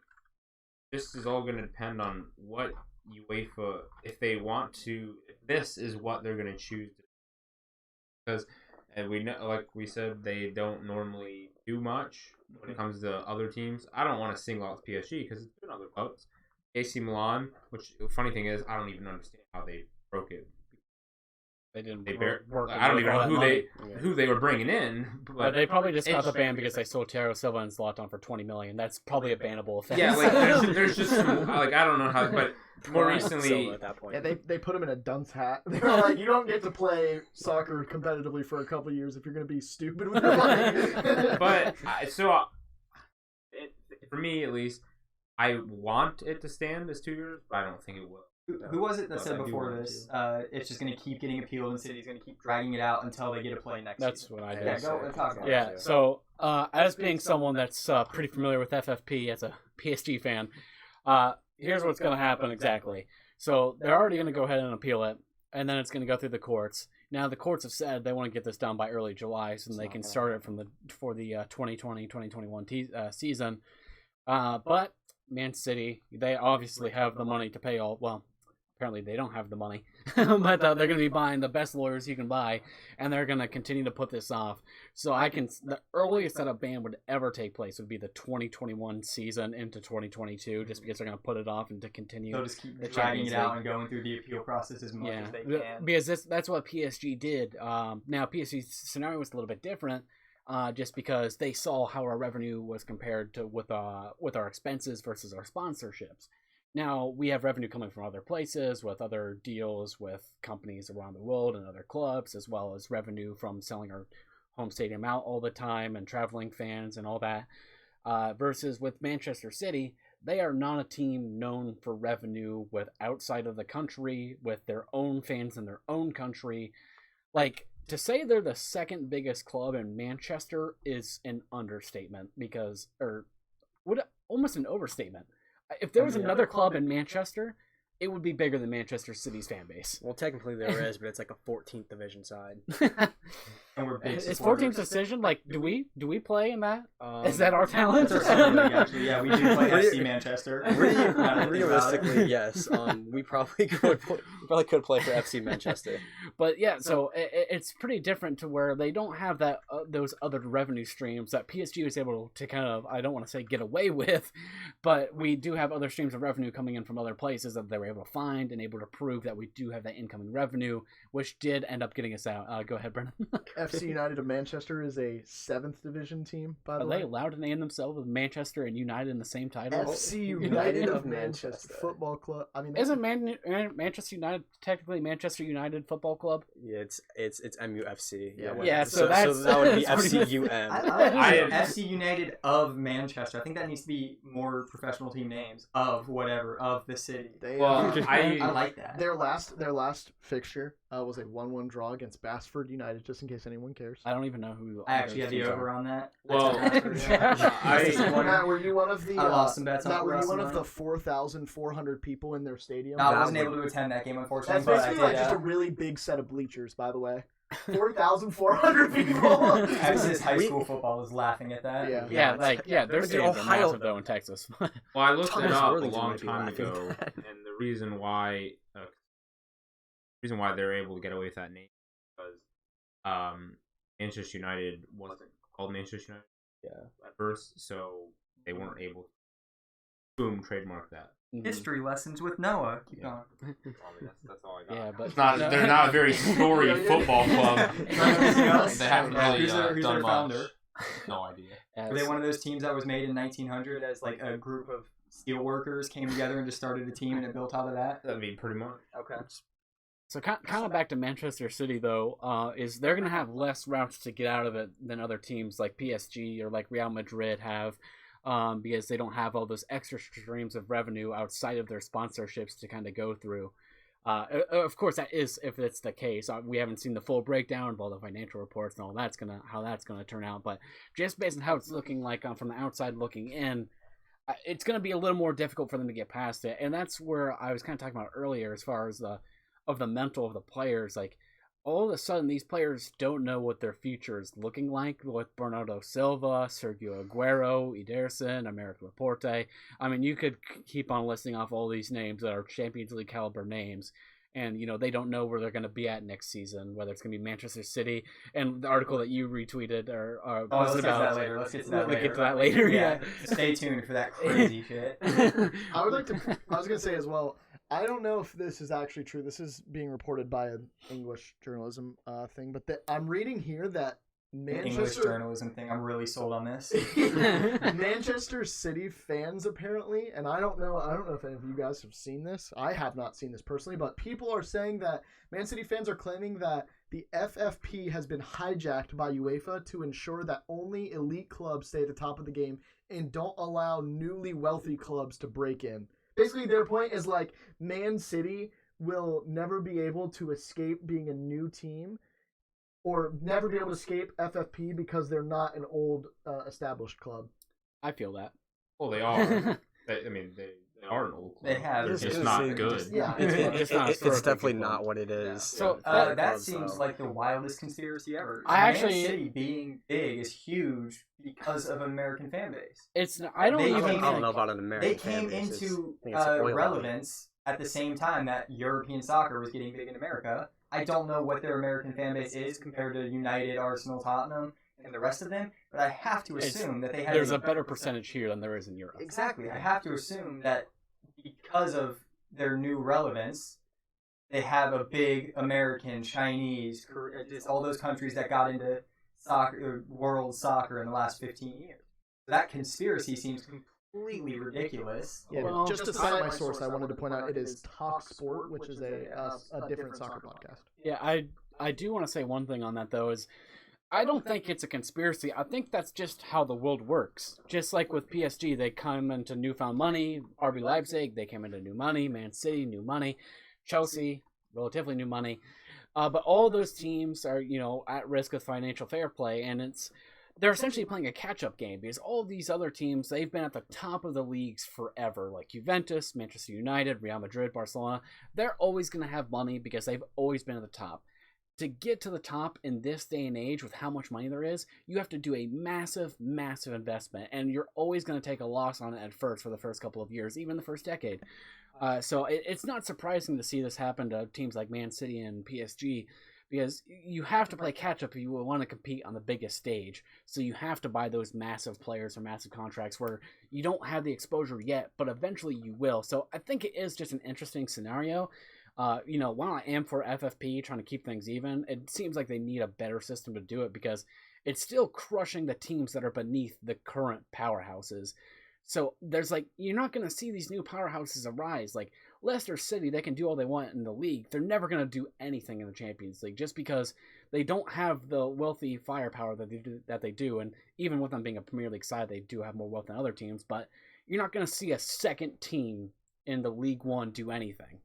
this is all going to depend on what UEFA, if they want to, if this is what they're going to choose. Because we know, like we said, they don't normally do much when it comes to other teams. I don't want to single out PSG because it's been other clubs. AC Milan, which the funny thing is, I don't even understand how they broke it. They didn't. I don't even know who they were bringing in, but they probably just got the ban because they sold Thiago Silva and Zlatan for 20 million. That's probably a bannable offense. Yeah, like there's just some, like I don't know how, but more recently, at that point. Yeah, they put him in a dunce hat. They were like, you don't get to play soccer competitively for a couple of years if you're going to be stupid with your money. But for me at least, I want it to stand as 2 years, but I don't think it will. Who was it that said before this? It's just going to keep getting appealed, and City's going to keep dragging it out until they get a play next season. That's what I did. Yeah, go and talk about it. Yeah, so as being someone that's pretty familiar with FFP as a PSG fan, here's what's going to happen exactly. So they're already going to go ahead and appeal it, and then it's going to go through the courts. Now the courts have said they want to get this done by early July, so they can start it for the 2020-2021 season. But Man City, they obviously have the money to pay all. Well, apparently they don't have the money, but they're going to be buying the best lawyers you can buy, and they're going to continue to put this off. So the earliest that a ban would ever take place would be the 2021 season into 2022, just because they're going to put it off and to continue. They'll just keep dragging it out and going through the appeal process as much as they can. Because that's what PSG did. Now PSG's scenario was a little bit different. Just because they saw how our revenue was compared to with our expenses versus our sponsorships. Now we have revenue coming from other places with other deals with companies around the world and other clubs, as well as revenue from selling our home stadium out all the time and traveling fans and all that. Versus with Manchester City, they are not a team known for revenue with outside of the country, with their own fans in their own country. Like, to say they're the second biggest club in Manchester is an understatement almost an overstatement. If there was another club in Manchester, it would be bigger than Manchester City's fan base. Well, technically there is, but it's like a 14th division side. And we're big Is supporters. 14th division, like, do we play in that? Is that our talent? That's our summer league, actually. Yeah, we do play FC Manchester. Realistically, yes. We probably could play for FC Manchester. But yeah, so it's pretty different to where they don't have that those other revenue streams that PSG was able to kind of, I don't want to say get away with, but we do have other streams of revenue coming in from other places that they were able to find and able to prove that we do have that incoming revenue, which did end up getting us out. Go ahead, Brennan. FC United of Manchester is a 7th division team, by the Are way. they allowed to name themselves with Manchester and United in the same title? FC United of Manchester Football Club. I mean, Isn't Manchester United technically Manchester United Football Club? Yeah, it's MUFC. Yeah, so that would be that's pretty- FCUM. FC United of Manchester. I think that needs to be more professional team names of whatever of the city. I like that. Their last fixture was a 1-1 draw against Basford United, just in case anyone cares. I don't even know who. I actually had the over on that. Well, Matt, were you one of the? I lost some bets on Matt, were you last one of night. the 4,400 people in their stadium? No, I wasn't able to attend that game, unfortunately. That's but I basically did, like just a really big set of bleachers, by the way. 4,400 people. Texas high school football is laughing at that. Yeah. Their stadiums are massive though in Texas. Well, I looked it Thomas up a Worthington long might be time laughing ago, at that. and the reason why they're able to get away with that name is because Manchester United wasn't called Manchester United at first, so they weren't able to boom trademark that. History lessons with Noah. Keep going. That's all I got. Yeah, but They're not a very storied football club. Anything else? They haven't really Who's their done much. founder? No idea. Were they one of those teams that was made in 1900 as like a group of steel workers came together and just started a team and it built out of that? That'd be pretty much. Okay. So kind of back to Manchester City though, is they're gonna have less routes to get out of it than other teams like PSG or like Real Madrid have. Because they don't have all those extra streams of revenue outside of their sponsorships to kind of go through. Of course, that is if it's the case. We haven't seen the full breakdown of all the financial reports and all how that's gonna turn out. But just based on how it's looking like from the outside looking in, it's gonna be a little more difficult for them to get past it. And that's where I was kind of talking about earlier, as far as the mental of the players, like. All of a sudden, these players don't know what their future is looking like with Bernardo Silva, Sergio Aguero, Ederson, Americ Laporte. I mean, you could keep on listing off all these names that are Champions League caliber names. And, they don't know where they're going to be at next season, whether it's going to be Manchester City. And the article that you retweeted Let's get to that later. Let's get to that later. Yeah. Stay tuned for that crazy shit. I was going to say as well, I don't know if this is actually true. This is being reported by an English journalism thing, but I'm reading here that English journalism thing. I'm really sold on this. Manchester City fans apparently, and I don't know if any of you guys have seen this. I have not seen this personally, but people are saying that Man City fans are claiming that the FFP has been hijacked by UEFA to ensure that only elite clubs stay at the top of the game and don't allow newly wealthy clubs to break in. Basically, their point is like Man City will never be able to escape being a new team or never be able to escape FFP because they're not an old established club. I feel that. Well, they are. they are an old club. They have. They're just not good. Yeah, It's definitely not what it is. So that seems like the wildest conspiracy ever. Man City being big is huge because of an American fan base. I don't know about an American. They came into relevance at the same time that European soccer was getting big in America. I don't know what their American fan base is compared to United, Arsenal, Tottenham, and the rest of them, but I have to assume that they have... There's a better percentage here than there is in Europe. Exactly. I have to assume that because of their new relevance, they have a big American, Chinese, just all those countries that got into soccer, world soccer in the last 15 years. That conspiracy seems completely ridiculous. Yeah, well, just to cite my source, I wanted to point out it is Talk Sport, which is a different soccer podcast. Yeah, I do want to say one thing on that, though, is I don't think it's a conspiracy. I think that's just how the world works. Just like with PSG, they come into newfound money. RB Leipzig, they came into new money. Man City, new money. Chelsea, relatively new money. But all those teams are, at risk of financial fair play, and they're essentially playing a catch-up game because all these other teams, they've been at the top of the leagues forever, like Juventus, Manchester United, Real Madrid, Barcelona. They're always going to have money because they've always been at the top. To get to the top in this day and age with how much money there is, you have to do a massive, massive investment, and you're always going to take a loss on it at first for the first couple of years, even the first decade. So it's not surprising to see this happen to teams like Man City and PSG, because you have to play catch-up if you want to compete on the biggest stage. So you have to buy those massive players or massive contracts where you don't have the exposure yet, but eventually you will. So I think it is just an interesting scenario. While I am for FFP trying to keep things even, it seems like they need a better system to do it because it's still crushing the teams that are beneath the current powerhouses. So you're not going to see these new powerhouses arise. Like Leicester City, they can do all they want in the league. They're never going to do anything in the Champions League just because they don't have the wealthy firepower that they do. And even with them being a Premier League side, they do have more wealth than other teams. But you're not going to see a second team in the League One do anything.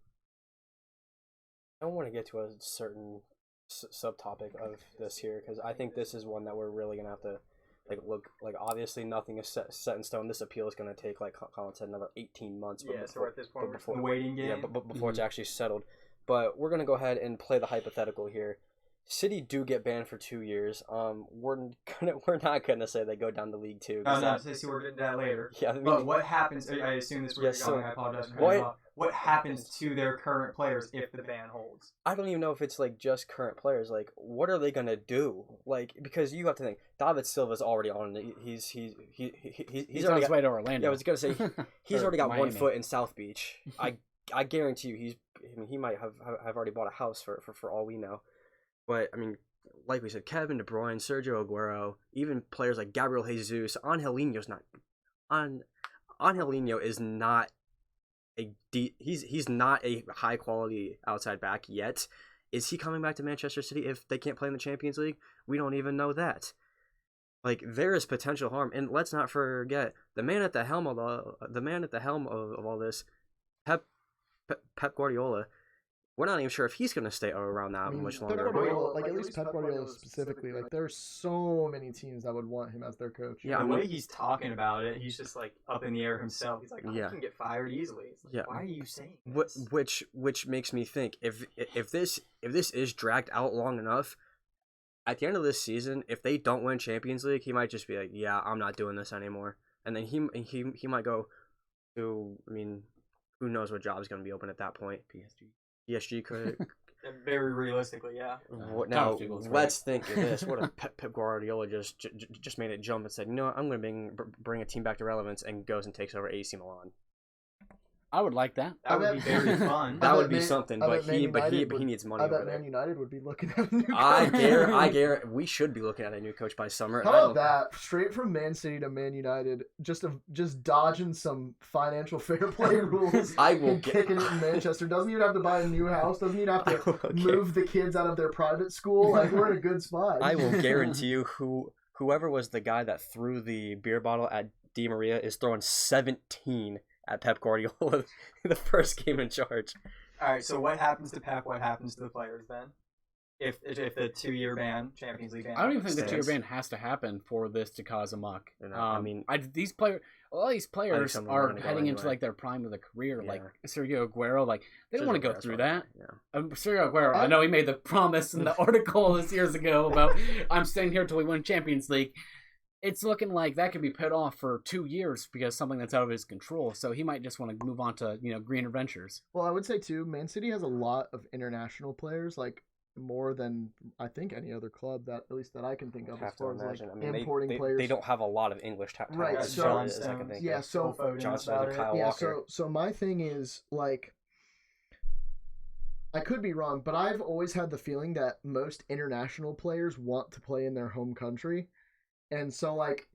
I don't want to get to a certain subtopic of this here because I think this is one that we're really gonna have to look. Obviously, nothing is set in stone. This appeal is gonna take, like Colin said, another 18 months. Yeah, so at this point, we're in the waiting game. Yeah, but before it's actually settled. But we're gonna go ahead and play the hypothetical here. City do get banned for 2 years. We're not gonna say they go down to League Two. No, we're getting that later. Yeah, I mean, but what happens? I assume this is where you're going. I apologize for cutting you off. What happens to their current players if the ban holds? I don't even know if it's just current players. What are they gonna do? Because you have to think David Silva's already on. He's on his way to Orlando. Yeah, I was gonna say he's already got Miami. 1 foot in South Beach. I guarantee you, he might have already bought a house for all we know. But I mean, like we said, Kevin De Bruyne, Sergio Aguero, even players like Gabriel Jesus, Angelino is not he's not a high quality outside back yet. Is he coming back to Manchester City if they can't play in the Champions League? We don't even know that. There is potential harm, and let's not forget the man at the helm of all this, Pep Guardiola. We're not even sure if he's going to stay around that much longer. Pep Guardiola, at least Pep Guardiola specifically, there's so many teams that would want him as their coach. Yeah, the way he's talking about it, he's just up in the air himself. He's like, I can get fired easily. Why are you saying this? Which makes me think if this is dragged out long enough, at the end of this season, if they don't win Champions League, he might just be like, yeah, I'm not doing this anymore, and then he might go to, who knows what job is going to be open at that point. PSG could. Very realistically, yeah. Now, let's think of this. What if Pep Guardiola just made it jump and said, I'm going to bring a team back to relevance, and goes and takes over AC Milan? I would like that. That would be very fun. That I would bet be Man- something, I but bet Man United he would- needs money I over bet Man there. United would be looking at a new coach. I guarantee we should be looking at a new coach by summer. How I about don't- that? Straight from Man City to Man United, just dodging some financial fair play rules. I will and kicking it in Manchester. Doesn't even have to buy a new house. Doesn't even have to Okay. move the kids out of their private school. Like, we're in a good spot. I will guarantee you whoever was the guy that threw the beer bottle at Di Maria is throwing 17 at Pep Guardiola the first game in charge. All right, so what happens to Pep? What happens to the players then? If the 2-year ban, Champions League ban. I don't even think the Stands. 2-year ban has to happen for this to cause a muck. You know, I mean, these players, all these players some of them are are gonna go heading into anyway. like their prime of the career. Yeah. Like Sergio Aguero, like they don't want to go That's through right. that. Yeah. Sergio Aguero, I know he made the promise in the article this years ago about I'm staying here till we win Champions League. It's looking like that could be put off for 2 years because something that's out of his control. So he might just want to move on to greener ventures. Well, I would say too, Man City has a lot of international players, like more than I think any other club that at least that I can think of as Have to far as imagine. like I mean, importing they, players. they don't have a lot of English talent. Right, as so- far as I can think Yeah, of. so John Stones and Kyle yeah, Walker. so my thing is like I could be wrong, but I've always had the feeling that most international players want to play in their home country. And so like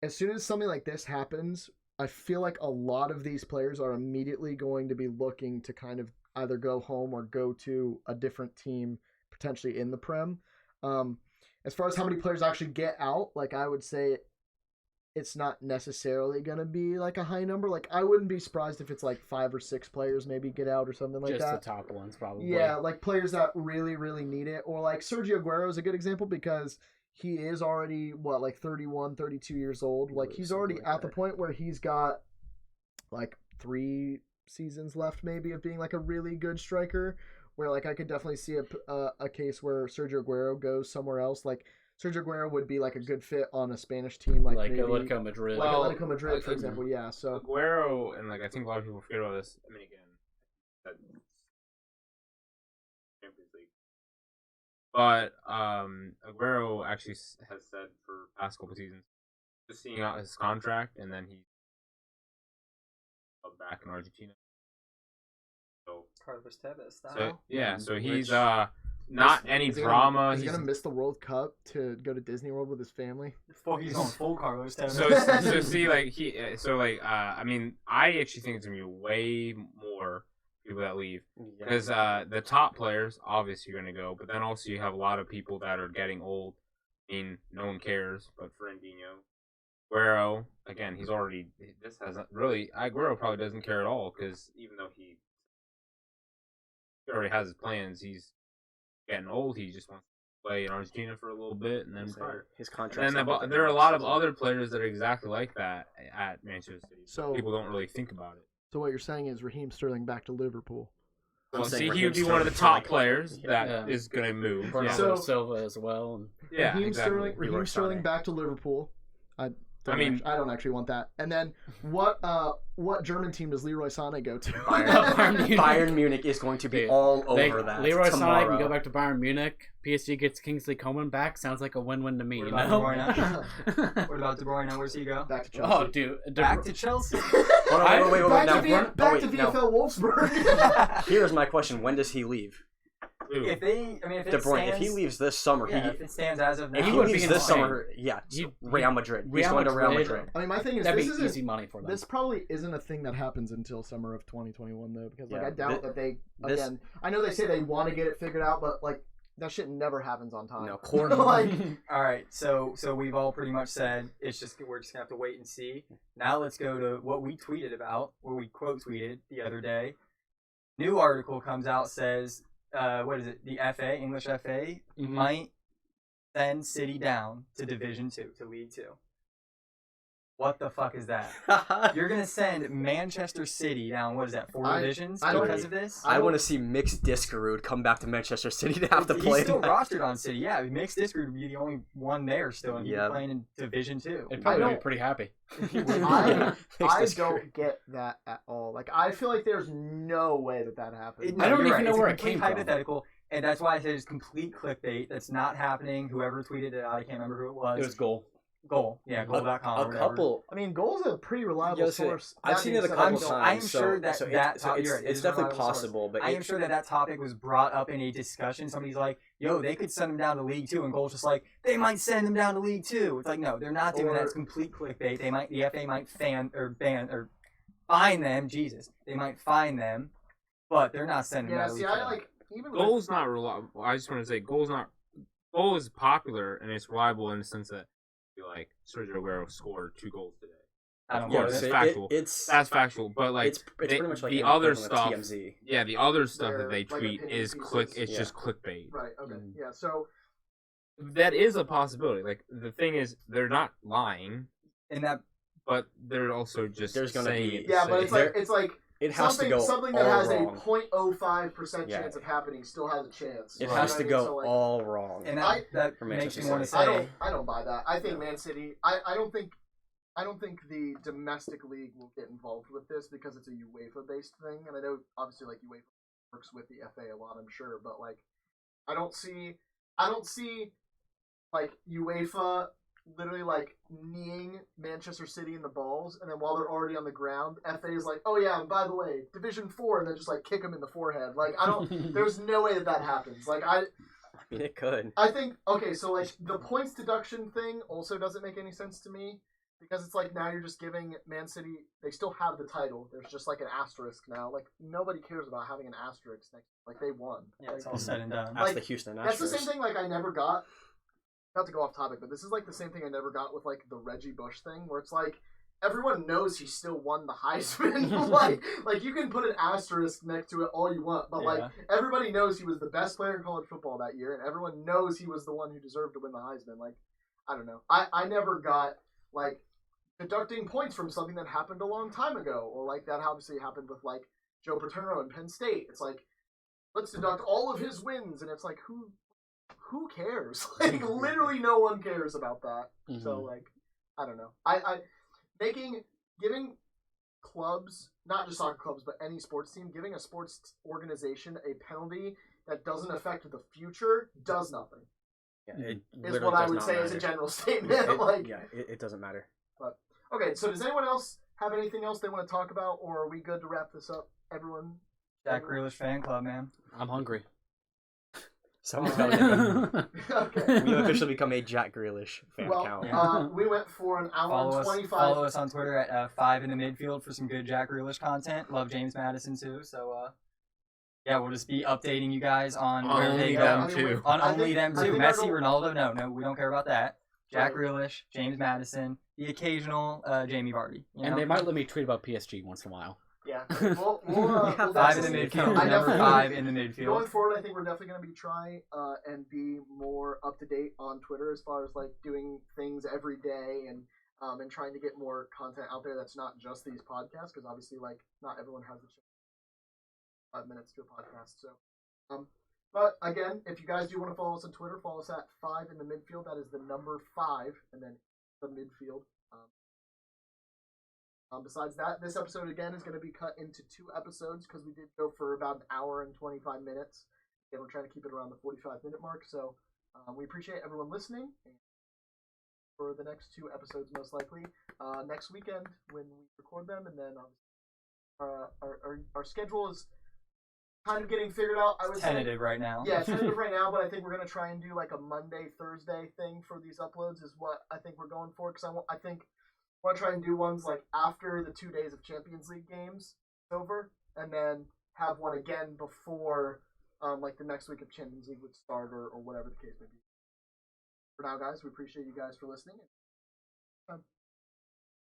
as soon as something like this happens, I feel like a lot of these players are immediately going to be looking to kind of either go home or go to a different team potentially in the Prem. As far as how many players actually get out, like I would say it's not necessarily going to be like a high number. Like I wouldn't be surprised if it's like 5 or 6 players maybe get out or something like Just that. the top ones, probably. Yeah, like players that really, really need it. Or like Sergio Aguero is a good example because he is already, like 31, 32 years old. Like he's already Something like at the that. point where he's got like 3 seasons left maybe of being like a really good striker. Where like I could definitely see a case where Sergio Aguero goes somewhere else. Like Sergio Aguero would be like a good fit on a Spanish team, like maybe Atletico Madrid. like Well, Atletico Madrid, for example. Yeah, so Aguero, and like I think a lot of people forget about this. I mean, again, that Champions League, but Aguero actually has said for past couple seasons, just seeing out his contract, and then he's back in Argentina. So, Carlos Tevez style. so yeah, so he's Which- not any is he drama. Is he He's gonna miss the World Cup to go to Disney World with his family? He's on full Carlos Tevez. so see like I mean I actually think it's gonna be way more people that leave because the top players obviously are gonna go, but then also you have a lot of people that are getting old. I mean, no one cares, but Fernandinho, Aguero, again, Aguero probably doesn't care at all because even though he already has his plans, he's getting old. He just wants to play in Argentina for a little bit and then retire. His contract. And then there are a lot of other players that are exactly like that at Manchester City. So- People don't really think about it. So what you're saying is Raheem Sterling back to Liverpool. Well, saying see, he Raheem would be one of the Sterling's top like- players that Yeah. is going to move. Bernardo So- Silva as well. And Yeah, Raheem exactly. Raheem Sterling back to Liverpool. I don't actually want that. And then what German team does Leroy Sané go to? Bayern Munich is going to be Dude, all over that. Leroy Sané tomorrow. can go back to Bayern Munich. PSG gets Kingsley Coman back. Sounds like a win-win to me. What You about know? De Bruyne? What about De Bruyne? Where's he go? Back to Chelsea. Oh, dude. Back to Chelsea. Hold on, wait, back now, to, back to now, VfL Wolfsburg. here's my question: when does he leave? Ooh. if it De Bruyne. stands, If he leaves this summer, if it stands as of now, if he would be leaves this insane. summer, Real Madrid. He's Real going to Real Madrid. Madrid. I mean, my thing is That'd this be isn't easy money for them. this probably isn't a thing that happens until summer of 2021 though, because like Yeah, I doubt that they this- again. I know they say they want to get it figured out, but like that shit never happens on time. No, Corey. like All right, so we've all pretty much said we're just gonna have to wait and see. Now let's go to what we tweeted about, where we quote tweeted the other day. New article comes out, says, what is it? The FA, English FA, might send City down to Division 2, to League 2. What the fuck is that? You're gonna send Manchester City down? What is that? 4 divisions I don't- because of this? I want to see Mixed Discarud come back to Manchester City to have to play. He's still rostered on City. Yeah, Mixed Discord would be the only one there still, and he'd Yeah. be playing in Division 2. They'd I probably be don't- pretty happy. I Mixed don't get that at all. Like I feel like there's no way that happens. I don't you're even know It's where a it complete came from. hypothetical, and that's why I said it's complete clickbait. That's not happening. Whoever tweeted it out, I can't remember who it was. It was goal. Goal. Yeah, goal.com. or A whatever. couple. I mean, Goal is a pretty reliable Yeah, so source. I've That seen being it a said, couple I don't- times. I am sure that so that it's you're right, it it's is a definitely reliable source. possible, but I am sure that topic was brought up in a discussion. Somebody's like, "Yo, they could send him down to League Two," and Goal's just like, "They might send him down to League Two." It's like, no, they're not doing that. It's complete clickbait. The FA might ban or fine them. Jesus, they might fine them, but they're not sending them Yeah, down to see, League I Two. like even Goal's not reliable. I just want to say goal is popular and it's reliable in the sense that like Sergio Aguero scored 2 goals today. I don't Of know. course, so that's factual. It's That's factual, but like it's pretty much like the an other equivalent stuff, of TMZ. yeah, the other stuff They're, that they like, tweet opinion is pieces. it's Yeah. just clickbait. right. Okay, Mhm. yeah. So That is a possibility. Like the thing is, they're not lying, And that but they're also just There's gonna saying be- it. yeah, to but say it. it's like It has something to go something all that has wrong. a 0.05% Yeah. chance of happening still has a chance. It You know has what to I mean? go So, like, all wrong. and I- that For makes Manchester me want to City. say. I don't buy that. I think Man City. I don't think the domestic league will get involved with this because it's a UEFA based thing, and I know obviously like UEFA works with the FA a lot, I'm sure, but like I don't see like UEFA literally like kneeing Manchester City in the balls, and then while they're already on the ground, FA is like, oh yeah, and by the way, Division 4, and then just like kick them in the forehead. Like I don't. There's no way that happens. Like I mean, it could. I think okay, so like the points deduction thing also doesn't make any sense to me because it's like now you're just giving Man City. They still have the title. There's just like an asterisk now. Like nobody cares about having an asterisk next. Like they won. Yeah, it's Like, all said and done. That's like, the Houston that's the Astros. same thing. Like I never got. Not to go off topic, but this is like the same thing I never got with like the Reggie Bush thing, where it's like everyone knows he still won the Heisman. like you can put an asterisk next to it all you want, but like everybody knows he was the best player in college football that year, and everyone knows he was the one who deserved to win the Heisman. Like I don't know, I never got like deducting points from something that happened a long time ago, or like that obviously happened with like Joe Paterno in Penn State. It's like let's deduct all of his wins, and it's like who cares? Like literally no one cares about that. Mm-hmm. So like I don't know. Giving clubs, not just soccer clubs, but any sports team, giving a sports organization a penalty that doesn't affect the future does nothing. Yeah, it Is literally what I does would not say as a matter. general statement. It doesn't matter. Okay, so does anyone else have anything else they want to talk about, or are we good to wrap this up? Everyone? Jack Grealish fan club, man. I'm hungry. Someone's got to Okay. We officially become a Jack Grealish fan Well, account. we went for an hour and 25. Follow us on Twitter at 5 in the midfield for some good Jack Grealish content. Love James Madison too. So yeah, we'll just be updating you guys on where Only they them go. too. On I only think- them I too. think our Messi, goal- Ronaldo, no, we don't care about that. Jack Right. Grealish, James Madison, the occasional Jamie Vardy. You And know? they might let me tweet about PSG once in a while. Yeah. We'll 5 in the definitely- midfield. I Number definitely- 5 in the Going midfield. forward, I think we're definitely going to be trying and be more up to date on Twitter as far as like doing things every day and trying to get more content out there that's not just these podcasts because obviously like not everyone has the chance 5 minutes to a podcast. So, but again, if you guys do want to follow us on Twitter, follow us at 5 in the midfield. That is the number 5 and then the midfield. Besides that, this episode again is going to be cut into 2 episodes because we did go for about an hour and 25 minutes. And we're trying to keep it around the 45-minute mark. So we appreciate everyone listening. And for the next 2 episodes, most likely next weekend when we record them, and then our schedule is kind of getting figured out. I would Tentative right now. yeah, tentative right now, but I think we're gonna try and do like a Monday, Thursday thing for these uploads. Is what I think we're going for because I think I want to try and do ones like after the 2 days of Champions League games over, and then have one again before like the next week of Champions League would start or whatever the case may be. For now, guys, we appreciate you guys for listening.